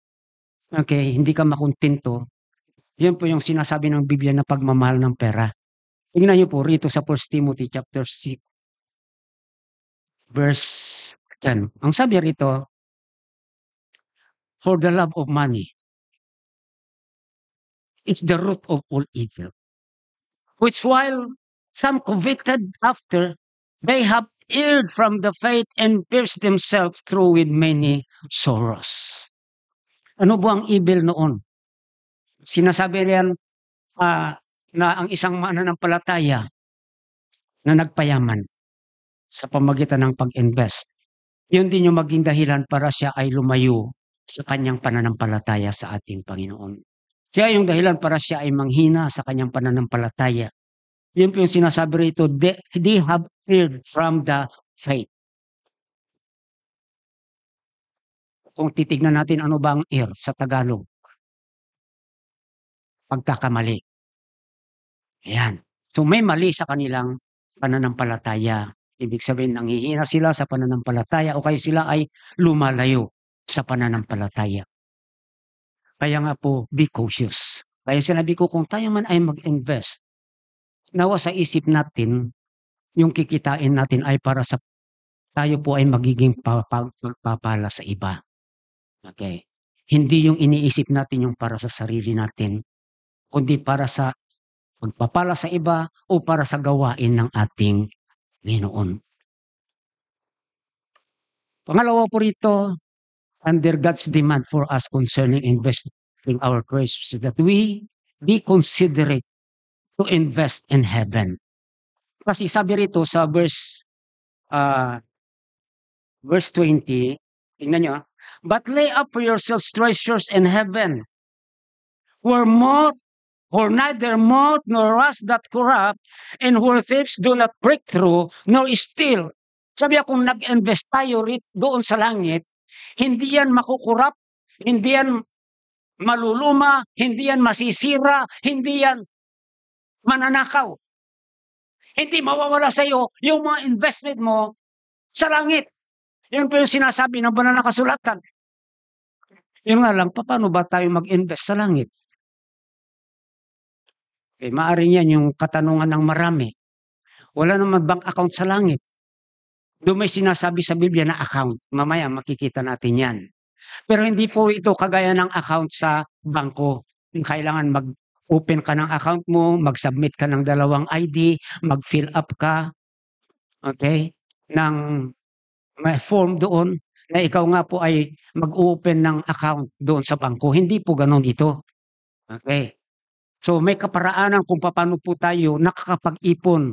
okay, hindi ka makontento, yun po yung sinasabi ng Biblia na pagmamahal ng pera. Tingnan niyo po rito sa 1 Timothy chapter 6, verse 10. Ang sabi rito, for the love of money is the root of all evil, which while some coveted after, they have erred from the faith and pierced themselves through with many sorrows. Ano po ang evil noon? Sinasabi riyan na ang isang mananampalataya na nagpayaman sa pamagitan ng pag-invest, yun din yung maging dahilan para siya ay lumayo sa kanyang pananampalataya sa ating Panginoon. Siya yung dahilan para siya ay manghina sa kanyang pananampalataya. Yun po yung sinasabi rito, they have erred from the faith. Kung titignan natin ano ba ang err sa Tagalog, pagkakamali. Ayan. So may mali sa kanilang pananampalataya. Ibig sabihin, nanghihina sila sa pananampalataya o kaya sila ay lumalayo sa pananampalataya. Kaya nga po, be cautious. Kaya sinabi ko, kung tayo man ay mag-invest, nawa sa isip natin, yung kikitain natin ay para sa tayo po ay magiging pagpapala sa iba. Okay. Hindi yung iniisip natin yung para sa sarili natin, kundi para sa pagpapala sa iba o para sa gawain ng ating Panginoon. Pangalawa po rito, under God's demand for us concerning investing our treasures, that we be considerate to invest in heaven. Kasi sabi rito sa verse 20, tingnan nyo, but lay up for yourselves treasures in heaven, where moth or neither moth nor rust that corrupt, and where thieves do not break through, nor steal. Sabi kung nag-invest tayo doon sa langit, hindi yan makukurap, hindi yan maluluma, hindi yan masisira, hindi yan mananakaw. Hindi mawawala sa iyo yung mga investment mo sa langit. Yun po yung sinasabi ng banal na kasulatan. Yun nga lang, paano ba tayo mag-invest sa langit? Okay, maaring yan yung katanungan ng marami. Wala naman bank account sa langit. Doon may sinasabi sa Biblia na account. Mamaya makikita natin yan. Pero hindi po ito kagaya ng account sa bangko. Kailangan mag-open ka ng account mo, mag-submit ka ng 2 ID, mag-fill up ka, okay, ng may form doon na ikaw nga po ay mag-open ng account doon sa bangko. Hindi po gano'n ito. Okay. So may kaparaanan kung paano po tayo nakakapag-ipon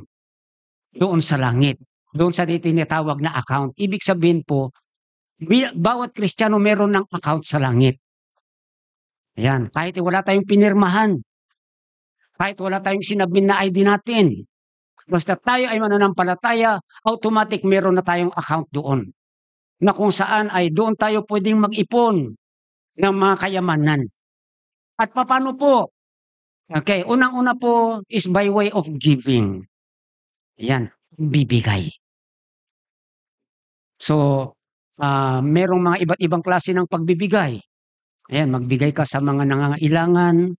doon sa langit. Doon sa tinatawag na account. Ibig sabihin po, bawat Kristiyano meron ng account sa langit. Ayan, kahit wala tayong pinirmahan, kahit wala tayong sinabmin na ID natin, basta tayo ay mananampalataya, automatic meron na tayong account doon. Na kung saan ay doon tayo pwedeng mag-ipon ng mga kayamanan. At papaano po? Okay, unang-una po is by way of giving. Ayan, bibigay. So, merong mga iba't ibang klase ng pagbibigay. Ayan, magbigay ka sa mga nangangailangan,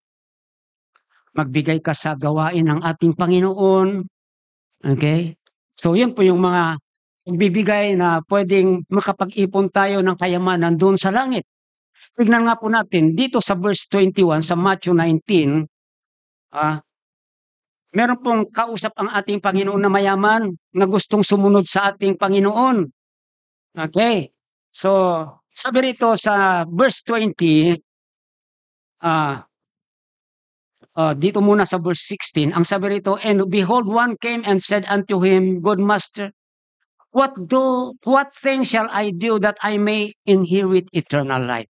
magbigay ka sa gawain ng ating Panginoon, okay? So, yun po yung mga pagbibigay na pwedeng makapag-ipon tayo ng kayamanan doon sa langit. Tignan nga po natin dito sa verse 21 sa Matthew 19, meron pong kausap ang ating Panginoon na mayaman na gustong sumunod sa ating Panginoon. Okay? So, sabi rito sa verse 20, dito muna sa verse 16, ang sabi rito, and behold, one came and said unto him, Good master, what thing shall I do that I may inherit eternal life?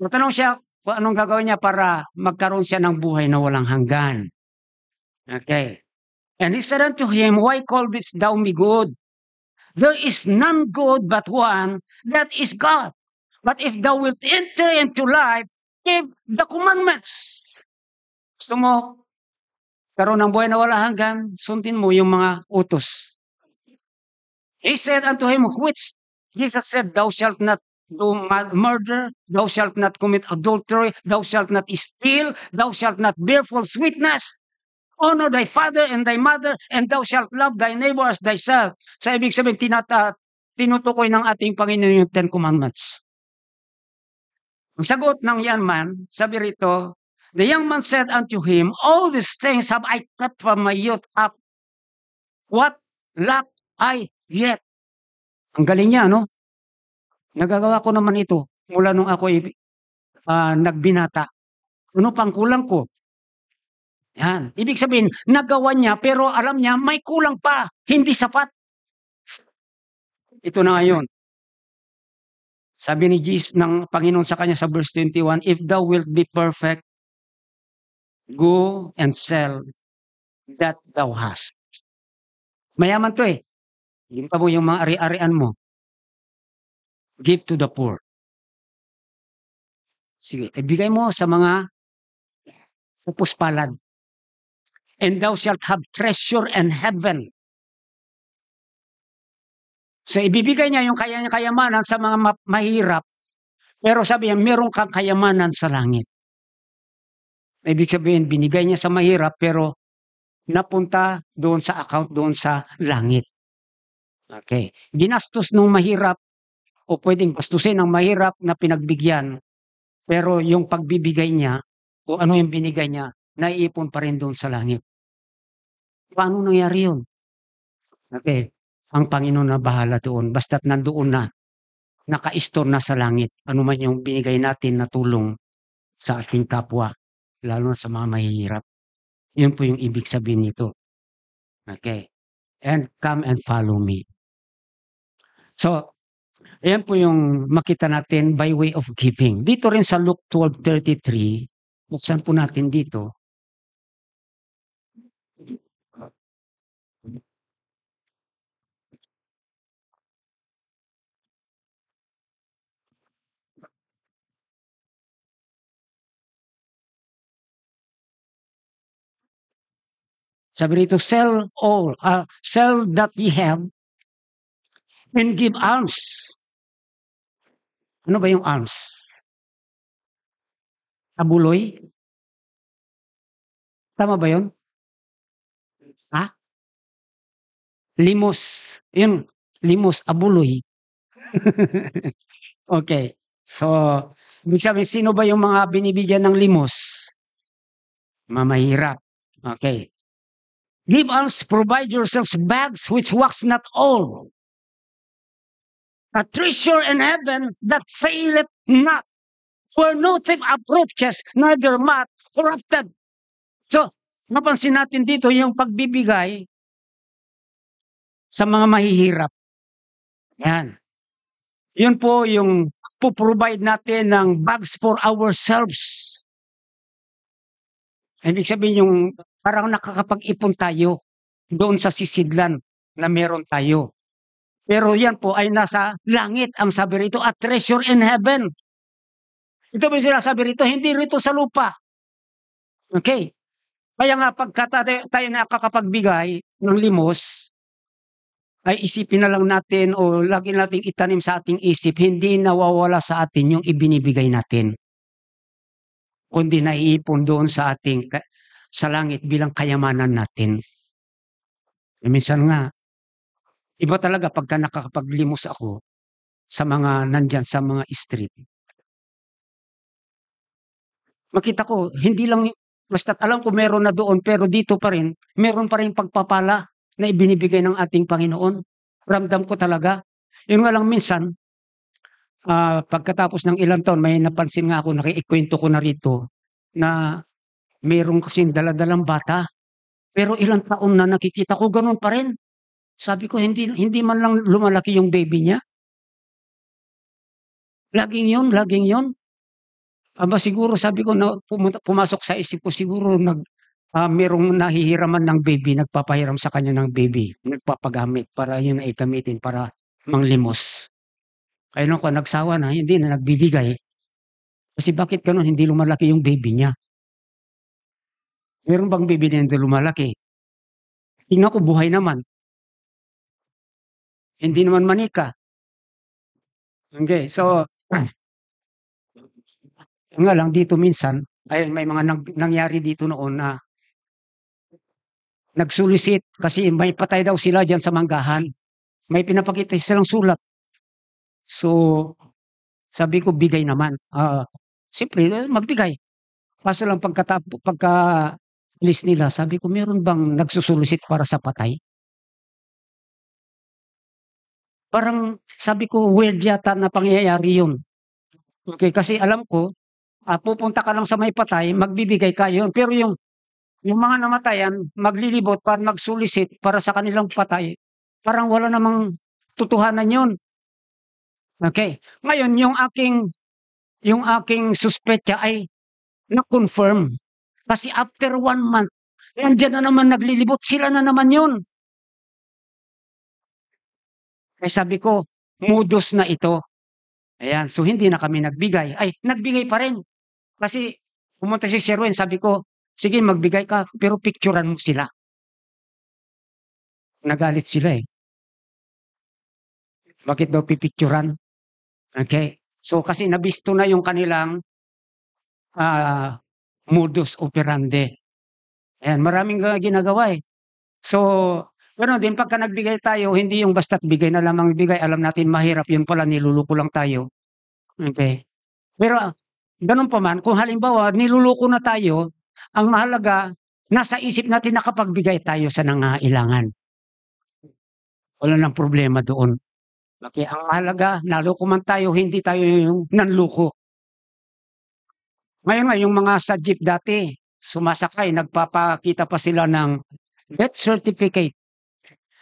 Tatanong siya kung anong gagawin niya para magkaroon siya ng buhay na walang hanggan. Okay. And he said unto him, Why callest thou me good? There is none good but one, that is God. But if thou wilt enter into life, keep the commandments. Gusto mo karoon ng buhay na walang hanggan, sundin mo yung mga utos. He said unto him, which Jesus said, Thou shalt not do murder, thou shalt not commit adultery, thou shalt not steal, thou shalt not bear false witness, honor thy father and thy mother, and thou shalt love thy neighbor as thyself. Sa ibig sabihin, tinutukoy ng ating Panginoon yung 10 Commandments. Ang sagot ng young man, sabi rito, the young man said unto him, All these things have I kept from my youth up. What lack I yet? Ang galing niya, no? Nagagawa ko naman ito mula nung ako nagbinata. Ano pang kulang ko? Yan. Ibig sabihin, nagawa niya pero alam niya may kulang pa. Hindi sapat. Ito na ngayon. Sabi ni Jesus ng Panginoon sa kanya sa verse 21, If thou wilt be perfect, go and sell that thou hast. Mayaman to eh. Yung pa mo yung mga ari-arian mo. Give to the poor. Sige, ibigay mo sa mga pupuspalad. And thou shalt have treasure in heaven. So ibibigay niya yung kanyang kayamanan sa mga mahirap. Pero sabi niya, meron kang kayamanan sa langit. Ibig sabihin, binigay niya sa mahirap pero napunta doon sa account doon sa langit. Okay. Ginastos nung mahirap o pwedeng bastusin ng mahirap na pinagbigyan. Pero yung pagbibigay niya o ano yung binigay niya, naiipon pa rin doon sa langit. Paano nangyari yun? Okay. Ang Panginoon na bahala doon. Basta't nandoon na, naka-store na sa langit. Ano man yung binigay natin na tulong sa ating kapwa, lalo na sa mga mahihirap. Yun po yung ibig sabihin nito. Okay. And come and follow me. So, ayan po yung makita natin by way of giving. Dito rin sa Luke 12:33, buksan po natin dito. Sabi rito, sell that ye have and give alms. Ano ba yung alms? Abuloy? Tama ba yun? Ha? limos. Yun, limos, abuloy. Okay. So, ibig sabihin, sino ba yung mga binibigyan ng limos? Mamahirap. Okay. Give us, provide yourselves bags which wax not old, a treasure in heaven that faileth not, where no thief approaches, neither moth corrupted. So, napansin natin dito yung pagbibigay sa mga mahihirap. Yan. Yun po yung provide natin ng bags for ourselves. Ibig sabihin yung parang nakakapag-ipon tayo doon sa sisidlan na meron tayo. Pero yan po ay nasa langit, ang sabi rito, a treasure in heaven. Ito ba yung sinasabi rito? Hindi rito sa lupa. Okay. Kaya nga pagka tayo nakakapagbigay ng limos, ay isipin na lang natin o lagi nating itanim sa ating isip, hindi nawawala sa atin yung ibinibigay natin. Kundi naiipon doon sa ating sa langit bilang kayamanan natin. Minsan nga, iba talaga pagka nakakapaglimos ako sa mga nandyan sa mga street. Makita ko, hindi lang, basta't alam ko meron na doon, pero dito pa rin, meron pa rin pagpapala na ibinibigay ng ating Panginoon. Ramdam ko talaga. Yun nga lang minsan, pagkatapos ng ilang taon, may napansin nga ako, nakiikwento ko na rito, na merong kasing daladalang bata. Pero ilang taon na nakikita ko, ganun pa rin. Sabi ko, hindi man lang lumalaki yung baby niya. Laging yun, laging yun. Aba siguro sabi ko na pumasok sa isip ko siguro merong nahihiraman ng baby, nagpapahiram sa kanya ng baby, nagpapagamit para yun ay gamitin para manglimos. Kaya nung ako nagsawa na, hindi na nagbibigay. Kasi bakit ganun, hindi lumalaki yung baby niya? Meron bang baby na hindi lumalaki? Tingnan ko buhay naman. Hindi naman manika. Okay, so nga lang dito minsan, ay may mga nangyari dito noon na nagsulisit kasi may patay daw sila diyan sa manggahan. May pinapakita silang sulat. So, sabi ko bigay naman. Siyempre magbigay. Kaso lang pagka alis nila, sabi ko meron bang nagsusulisit para sa patay? Parang sabi ko weird yata na pangyayari yun. Okay, kasi alam ko, pupunta ka lang sa may patay, magbibigay ka yun. Pero yung mga namatayan, maglilibot para magsulisit para sa kanilang patay, parang wala namang totohanan yun. Okay. Ngayon, yung aking suspetya ay na-confirm. Kasi after 1 month, nandiyan na naman naglilibot, sila na naman yun. Kaya sabi ko, modus na ito. Ayan, so hindi na kami nagbigay. Ay, nagbigay pa rin. Kasi pumunta si Sherwin, sabi ko, sige magbigay ka, pero picturean mo sila. Nagalit sila eh. Bakit daw pipicturean? Okay. So kasi nabisto na yung kanilang modus operandi. Ayan, maraming ginagawa eh. So, pero din pagka nagbigay tayo, hindi yung basta't bigay na lamang bigay, alam natin mahirap, yun pala niluluko lang tayo. Okay. Pero ganun pa man, kung halimbawa niluluko na tayo, ang mahalaga, nasa isip natin nakapagbigay tayo sa nangangailangan. Wala nang problema doon. Okay, ang mahalaga, naloko man tayo, hindi tayo yung nanloko. Ngayon nga, yung mga sa jeep dati, sumasakay, nagpapakita pa sila ng death certificate.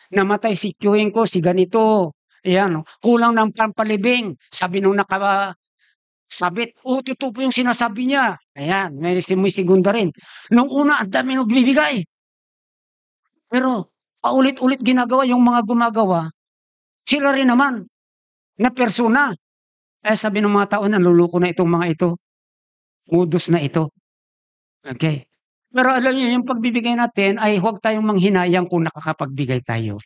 Namatay si tiyuhin ko, si ganito. Ayan, kulang ng pampalibing. Sabi nung sabit, totoo po yung sinasabi niya. Ayan, may segunda rin. Nung una, ang dami nagbibigay. Pero, paulit-ulit ginagawa yung mga gumagawa, sila rin naman, na persona. Sabi ng mga tao, naluloko na itong mga ito. Modus na ito. Okay. Pero alam niyo, yung pagbibigay natin ay huwag tayong manghinayang kung nakakapagbigay tayo.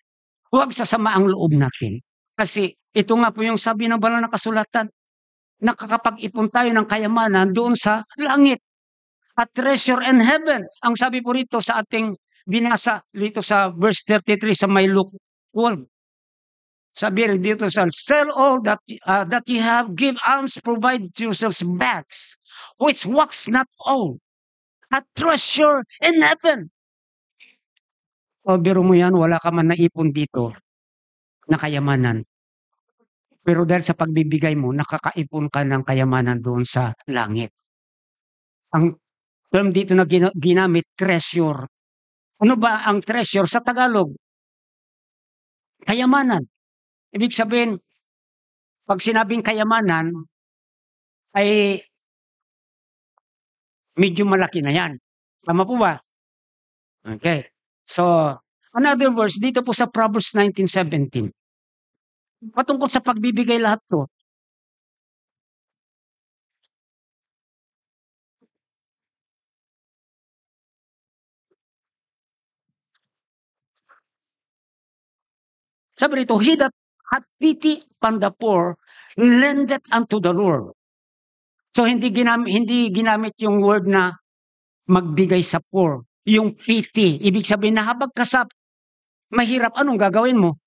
Huwag sasama ang loob natin. Kasi ito nga po yung sabi ng banal na kasulatan, nakakapag-ipon tayo ng kayamanan doon sa langit. A treasure in heaven. Ang sabi po rito sa ating binasa dito sa verse 33 sa may Luke 12. Sabi rin dito sa, sell all that you have, give alms, provide yourselves bags, which wax not old, a treasure in heaven. O biro mo yan, wala ka man naipon dito na kayamanan. Pero dahil sa pagbibigay mo, nakakaipon ka ng kayamanan doon sa langit. Ang term dito na ginamit, treasure. Ano ba ang treasure sa Tagalog? Kayamanan. Ibig sabihin, pag sinabing kayamanan, ay medyo malaki na yan. Tama po ba? Okay. So, another verse, dito po sa Proverbs 19:17. Patungkol sa pagbibigay lahat to. Sabi rito, he that hath pity upon the poor, lendeth unto the Lord. So, hindi ginamit yung word na magbigay sa poor. Yung pity. Ibig sabihin na habang ka sa mahirap, anong gagawin mo?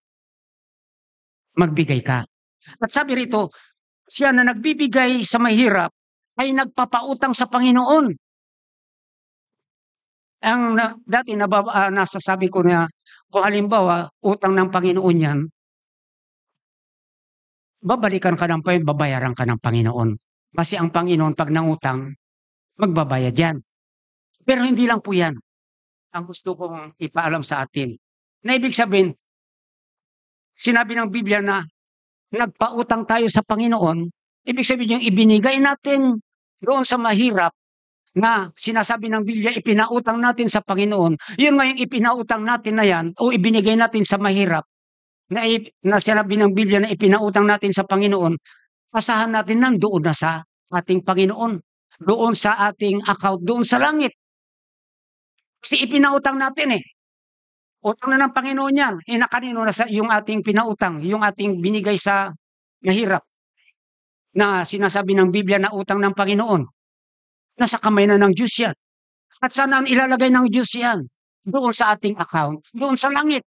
Magbigay ka. At sabi rito, siya na nagbibigay sa mahirap ay nagpapautang sa Panginoon. Dati nasasabi ko na kung halimbawa utang ng Panginoon yan, babalikan ka ng babayaran ka ng Panginoon. Kasi ang Panginoon pag nangutang, magbabayad yan. Pero hindi lang po yan ang gusto kong ipaalam sa atin. Na ibig sabihin, sinabi ng Biblia na nagpautang tayo sa Panginoon, ibig sabihin yung ibinigay natin doon sa mahirap na sinasabi ng Biblia, ipinautang natin sa Panginoon, yun nga yung ipinautang natin na yan, o ibinigay natin sa mahirap, na sinabi ng Biblia na ipinautang natin sa Panginoon, pasahan natin nandoon na sa ating Panginoon, doon sa ating account, doon sa langit. Kasi ipinautang natin eh. Utang na ng Panginoon yan. Kanino na yung ating pinautang, yung ating binigay sa mahirap, na sinasabi ng Biblia na utang ng Panginoon. Nasa kamay na ng Diyos yan. At saan ang ilalagay ng Diyos yan? Doon sa ating account, doon sa langit.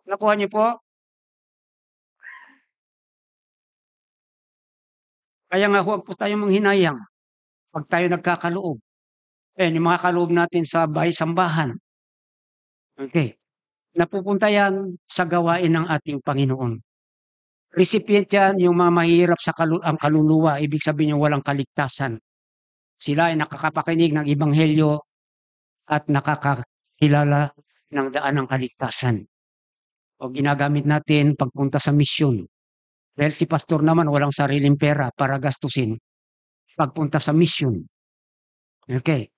Nakuha niyo po? Kaya nga huwag po tayong manghinayang pag tayo nagkakaloob. Yung mga kaloob natin sa bahay-sambahan. Okay. Napupunta yan sa gawain ng ating Panginoon. Recipient yan yung mga mahirap sa ang kaluluwa, ibig sabihin yung walang kaligtasan. Sila ay nakakapakinig ng Ebanghelyo at nakakakilala ng daan ng kaligtasan. O ginagamit natin pagpunta sa misyon. Dahil si pastor naman walang sariling pera para gastusin pagpunta sa misyon. Okay.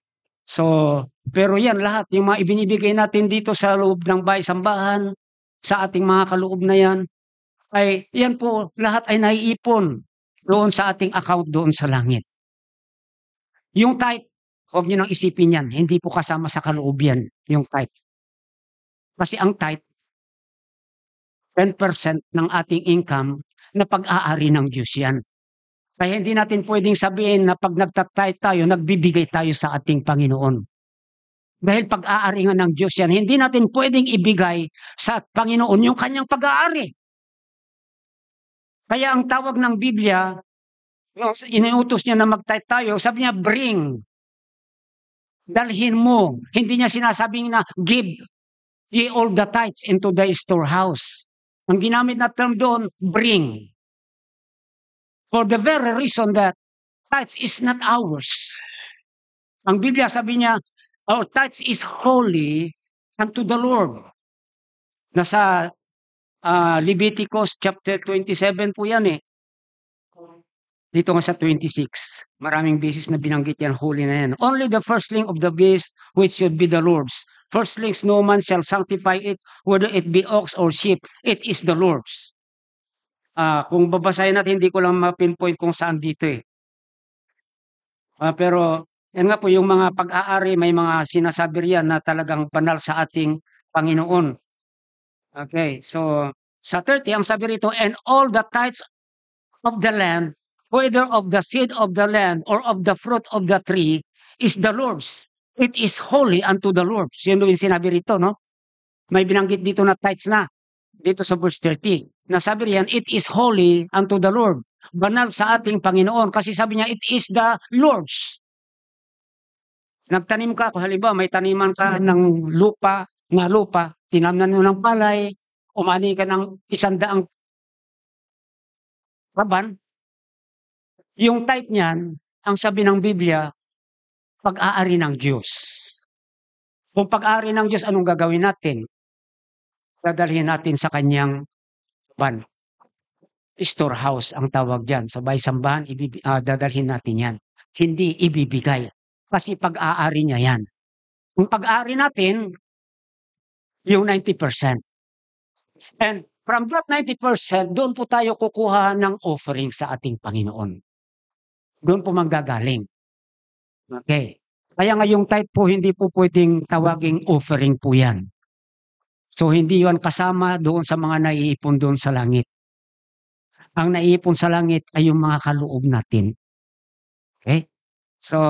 So, pero yan lahat, yung mga ibinibigay natin dito sa loob ng bahay-sambahan, sa ating mga kaloob na yan, ay yan po, lahat ay naiipon doon sa ating account doon sa langit. Yung tithe, huwag nyo nang isipin yan, hindi po kasama sa kaloob yan, yung tithe. Kasi ang tithe, 10% ng ating income na pag-aari ng Diyos yan. Kaya hindi natin pwedeng sabihin na pag nagtatithe tayo, nagbibigay tayo sa ating Panginoon. Dahil pag-aari nga ng Diyos yan, hindi natin pwedeng ibigay sa Panginoon yung kanyang pag-aari. Kaya ang tawag ng Biblia, iniutos niya na mag-tithe tayo, sabi niya, bring. Dalhin mo. Hindi niya sinasabing na give ye all the tithes into the storehouse. Ang ginamit na term doon, bring. For the very reason that tithes is not ours. Ang Biblia sabi niya, our tithes is holy unto the Lord. Nasa Leviticus chapter 27 po yan eh. Dito nga sa 26, maraming beses na binanggit yan, holy na yan. Only the firstling of the beast which should be the Lord's. Firstlings no man shall sanctify it, whether it be ox or sheep, it is the Lord's. Kung babasahin natin, hindi ko lang ma-pinpoint kung saan dito eh. Pero yan nga po, yung mga pag-aari, may mga sinasabi riyan na talagang banal sa ating Panginoon. Okay, so sa 30, ang sabi rito, and all the tithes of the land, whether of the seed of the land or of the fruit of the tree, is the Lord's. It is holy unto the Lord. Yun yung sinabi rito, no? May binanggit dito na tithes na, dito sa verse 30. Na sabi riyan, it is holy unto the Lord. Banal sa ating Panginoon. Kasi sabi niya, it is the Lord's. Nagtanim ka, kung halimbawa may taniman ka ng lupa, tinamnan mo ng palay, umani ka ng 100 kaban, yung tithe niyan, ang sabi ng Biblia, pag-aari ng Diyos. Kung pag-aari ng Diyos, anong gagawin natin? Dadalhin natin sa kanyang ban. Storehouse ang tawag diyan. Sa sambahan, dadalhin natin yan. Hindi ibibigay. Kasi pag-aari niya yan. Kung pag-aari natin, yung 90%. And from that 90%, doon po tayo kukuha ng offering sa ating Panginoon. Doon po manggagaling. Okay. Kaya nga yung tithe po, hindi po pwedeng tawaging offering po yan. So hindi yan kasama doon sa mga naiipon doon sa langit. Ang naiipon sa langit ay yung mga kaloob natin. Okay? So,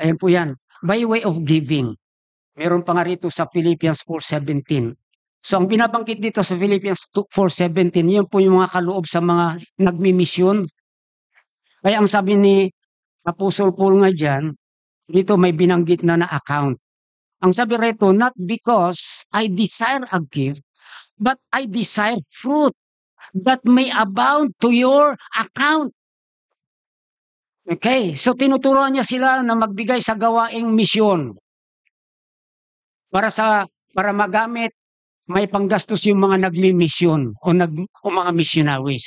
ayan po yan. By way of giving. Meron pa nga rito sa Philippians 4:17. So, ang binabanggit dito sa Philippians 4:17, yun po yung mga kaloob sa mga nagmimisyon. Kaya ang sabi ni Apostle Paul nga dyan, dito may binanggit na account. Ang sabi rito, not because I desire a gift, but I desire fruit that may abound to your account. Okay, so tinuturuan niya sila na magbigay sa gawaing misyon. Para magamit, may panggastos yung mga nagmi-misyon o mga missionaries.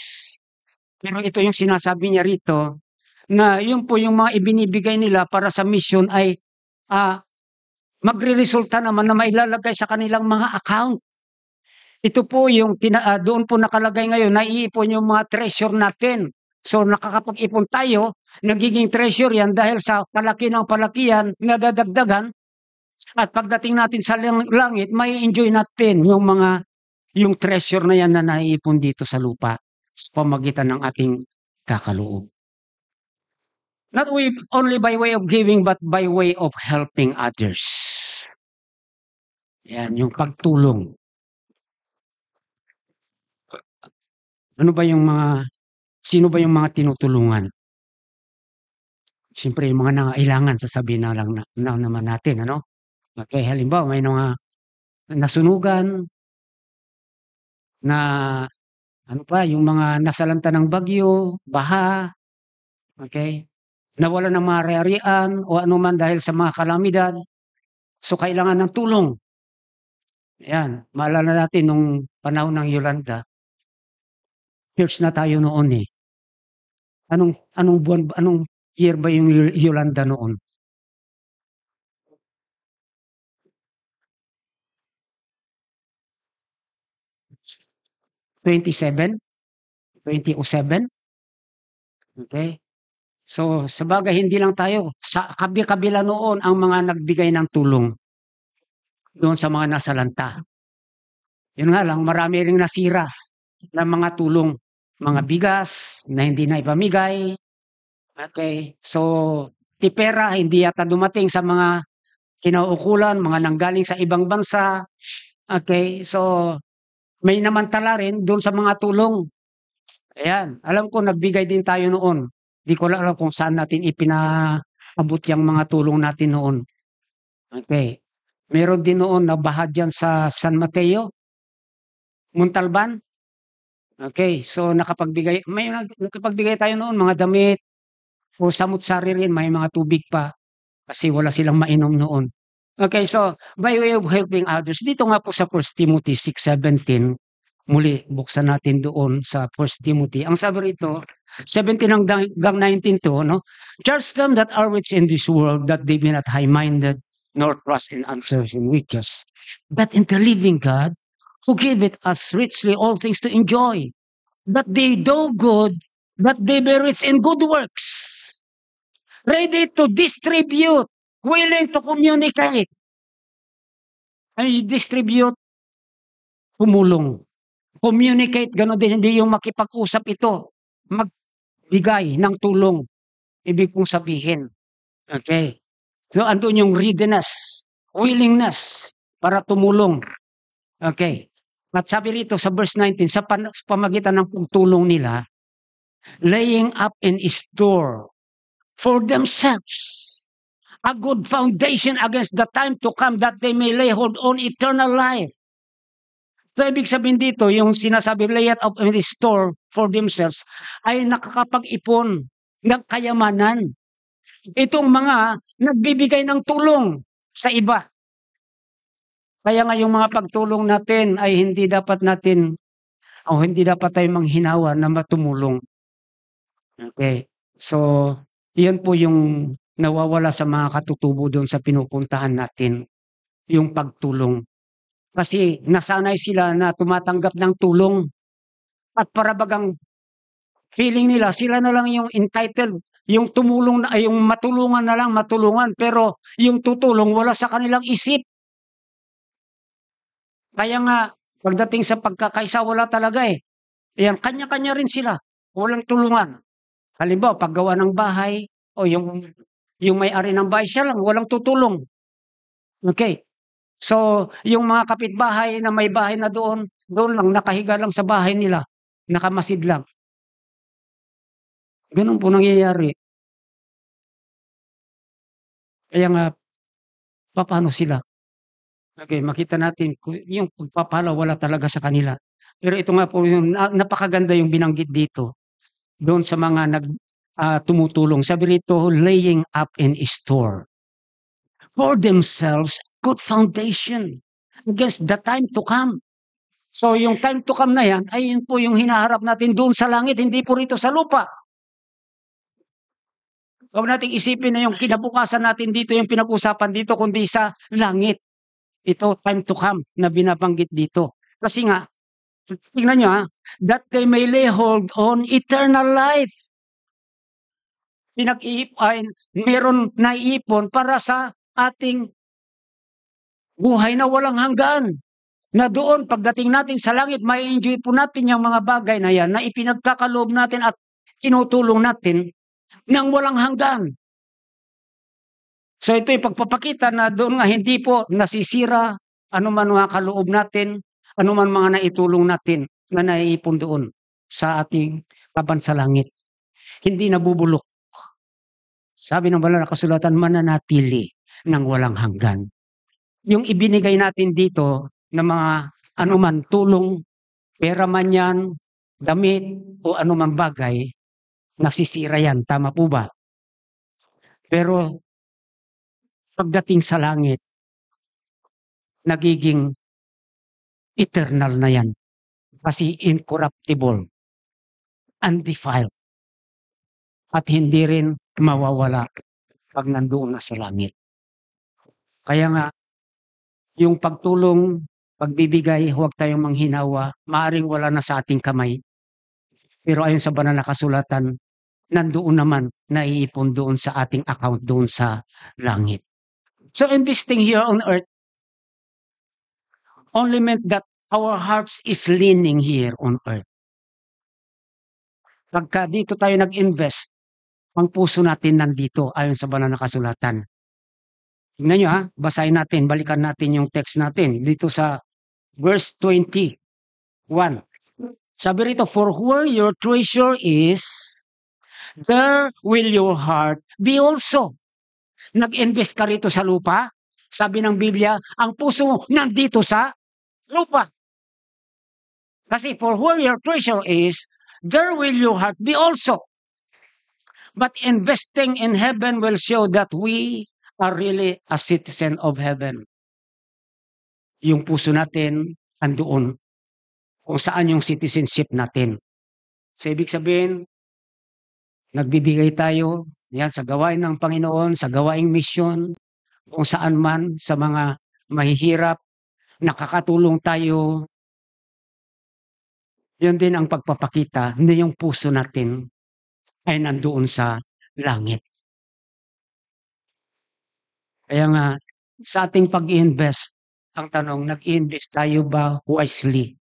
Pero ito yung sinasabi niya rito, na yun po yung mga ibinibigay nila para sa mission ay magre-resulta naman na mailalagay sa kanilang mga account. Ito po yung doon po nakalagay ngayon, naiipon yung mga treasure natin. So nakakapag-ipon tayo, nagiging treasure yan dahil sa palaki ng palakihan, nadadagdagan. At pagdating natin sa langit, may enjoy natin yung treasure na yan na naiipon dito sa lupa sa pamagitan ng ating kakaloob. Not only by way of giving, but by way of helping others. Yan, yung pagtulong. Sino ba yung mga tinutulungan? Siyempre, yung mga nangailangan, sasabihin na lang naman natin, ano? Okay, halimbawa, may mga nasunugan, yung mga nasalanta ng bagyo, baha, okay? Nawalan ng mga ari-arian o anuman dahil sa mga kalamidad. So, kailangan ng tulong. Ayan, maalala natin nung panahon ng Yolanda, church na tayo noon eh. Anong year ba yung Yolanda noon? 2007? Okay? So, sabagay hindi lang tayo, sa kabila noon ang mga nagbigay ng tulong doon sa mga nasalanta. Yun nga lang, marami ring nasira ng mga tulong, mga bigas na hindi na ipamigay. Okay? So, tipera hindi yata dumating sa mga kinauukulan, mga nanggaling sa ibang bansa. Okay? So, may namantala rin doon sa mga tulong. Ayan, alam ko nagbigay din tayo noon. Di ko lang alam kung saan natin ipinaabot yung mga tulong natin noon. Okay. Meron din noon na baha dyan sa San Mateo, Montalban. Okay, so nakapagbigay tayo noon mga damit o samut-sari rin, may mga tubig pa kasi wala silang mainom noon. Okay, so by way of helping others, dito nga po sa 1 Timothy 6:17, muli buksan natin doon sa 1 Timothy. Ang sabi rito, 17 hanggang 19 to, no? Charge them that are rich in this world, that they be not high-minded, nor trust in uncertain riches, but in the living God, who giveth us richly all things to enjoy. That they do good, that they be rich in good works, ready to distribute, willing to communicate. Ay, distribute, tumulong. Communicate, gano'n din, hindi yung makipag-usap ito. Magbigay ng tulong. Ibig kong sabihin. Okay. So, andun yung readiness, willingness para tumulong. Okay. At sabi rito sa verse 19, sa pamagitan ng pagtulong nila, laying up in store for themselves a good foundation against the time to come that they may lay hold on eternal life. So, ibig sabihin dito, yung sinasabi lay up in store for themselves ay nakakapag-ipon ng kayamanan. Itong mga nagbibigay ng tulong sa iba. Kaya nga yung mga pagtulong natin ay hindi dapat tayo manghinawa na matumulong. Okay. So, yan po yung nawawala sa mga katutubo doon sa pinupuntahan natin, yung pagtulong. Kasi nasanay sila na tumatanggap ng tulong at para bagang feeling nila sila na lang yung entitled, yung tumulong na yung matulungan na lang matulungan, pero yung tutulong wala sa kanilang isip. Kaya nga pagdating sa pagkakaisa wala talaga eh. Ayan, kanya-kanya rin sila, walang tulungan. Halimbawa, paggawa ng bahay o yung may-ari ng bahay siya lang, walang tutulong. Okay. So, yung mga kapitbahay na may bahay na doon lang nakahiga lang sa bahay nila, nakamasid lang. Gano'n po nangyayari. Kaya nga, papaano sila? Okay, makita natin yung pagpapala wala talaga sa kanila. Pero ito nga po yung napakaganda yung binanggit dito, doon sa mga tumutulong. Sabi rito, laying up in store for themselves good foundation against the time to come. So yung time to come na yan, ay yun po yung hinaharap natin doon sa langit, hindi po rito sa lupa. Huwag nating isipin na yung kinabukasan natin dito, yung pinag-usapan dito, kundi sa langit. Ito, time to come na binabanggit dito. Kasi nga, tingnan nyo that they may lay hold on eternal life. Meron naiipon para sa ating buhay na walang hanggan. Na doon, pagdating natin sa langit, may enjoy po natin yung mga bagay na yan na ipinagkakaloob natin at tinutulong natin ng walang hanggan. So ito'y pagpapakita na doon nga hindi po nasisira anuman mga kaloob natin, anuman mga naitulong natin na naiipon doon sa ating kabansalangit. Hindi nabubulok. Sabi ng banal na kasulatan, mananatili ng walang hanggan. Yung ibinigay natin dito na mga anuman tulong, pera man yan, damit o anuman bagay, nasisira yan. Tama po ba? Pero pagdating sa langit, nagiging eternal na yan. Kasi incorruptible, undefiled, at hindi rin mawawala pag nandoon na sa langit. Kaya nga, yung pagtulong, pagbibigay, huwag tayong manghinawa, maaaring wala na sa ating kamay. Pero ayon sa banal na kasulatan, nandoon naman, naiipon doon sa ating account, doon sa langit. So investing here on earth only meant that our hearts is leaning here on earth. Pagka dito tayo nag-invest, ang puso natin nandito ayon sa banal na kasulatan. Tingnan nyo basahin natin, balikan natin yung text natin dito sa verse 21. Sabi rito, for where your treasure is, there will your heart be also. Nag-invest ka rito sa lupa, sabi ng Biblia, ang puso mo nandito sa lupa. Kasi for where your treasure is, there will your heart be also. But investing in heaven will show that we are really a citizen of heaven. Yung puso natin andoon kung saan yung citizenship natin. So ibig sabihin, nagbibigay tayo yan sa gawain ng Panginoon, sa gawaing misyon, kung saan man sa mga mahihirap, nakakatulong tayo. Yun din ang pagpapakita na yung puso natin ay nandoon sa langit. Kaya nga, sa ating pag-i-invest, ang tanong, nag-i-invest tayo ba wisely?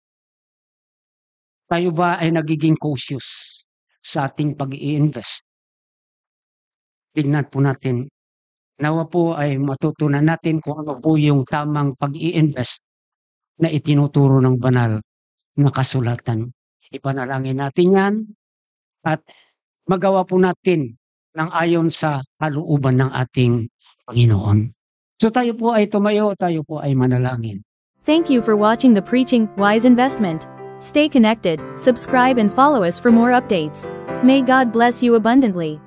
Tayo ba ay nagiging cautious sa ating pag-i-invest? Tingnan po natin. Nawa po ay matutunan natin kung ano po yung tamang pag-i-invest na itinuturo ng banal na kasulatan. Ipanalangin natin yan at magawa po natin ng ayon sa kalooban ng ating Panginoon. So tayo po ay tumayo, tayo po ay manalangin. Thank you for watching the Preaching Wise Investment. Stay connected, subscribe and follow us for more updates. May God bless you abundantly.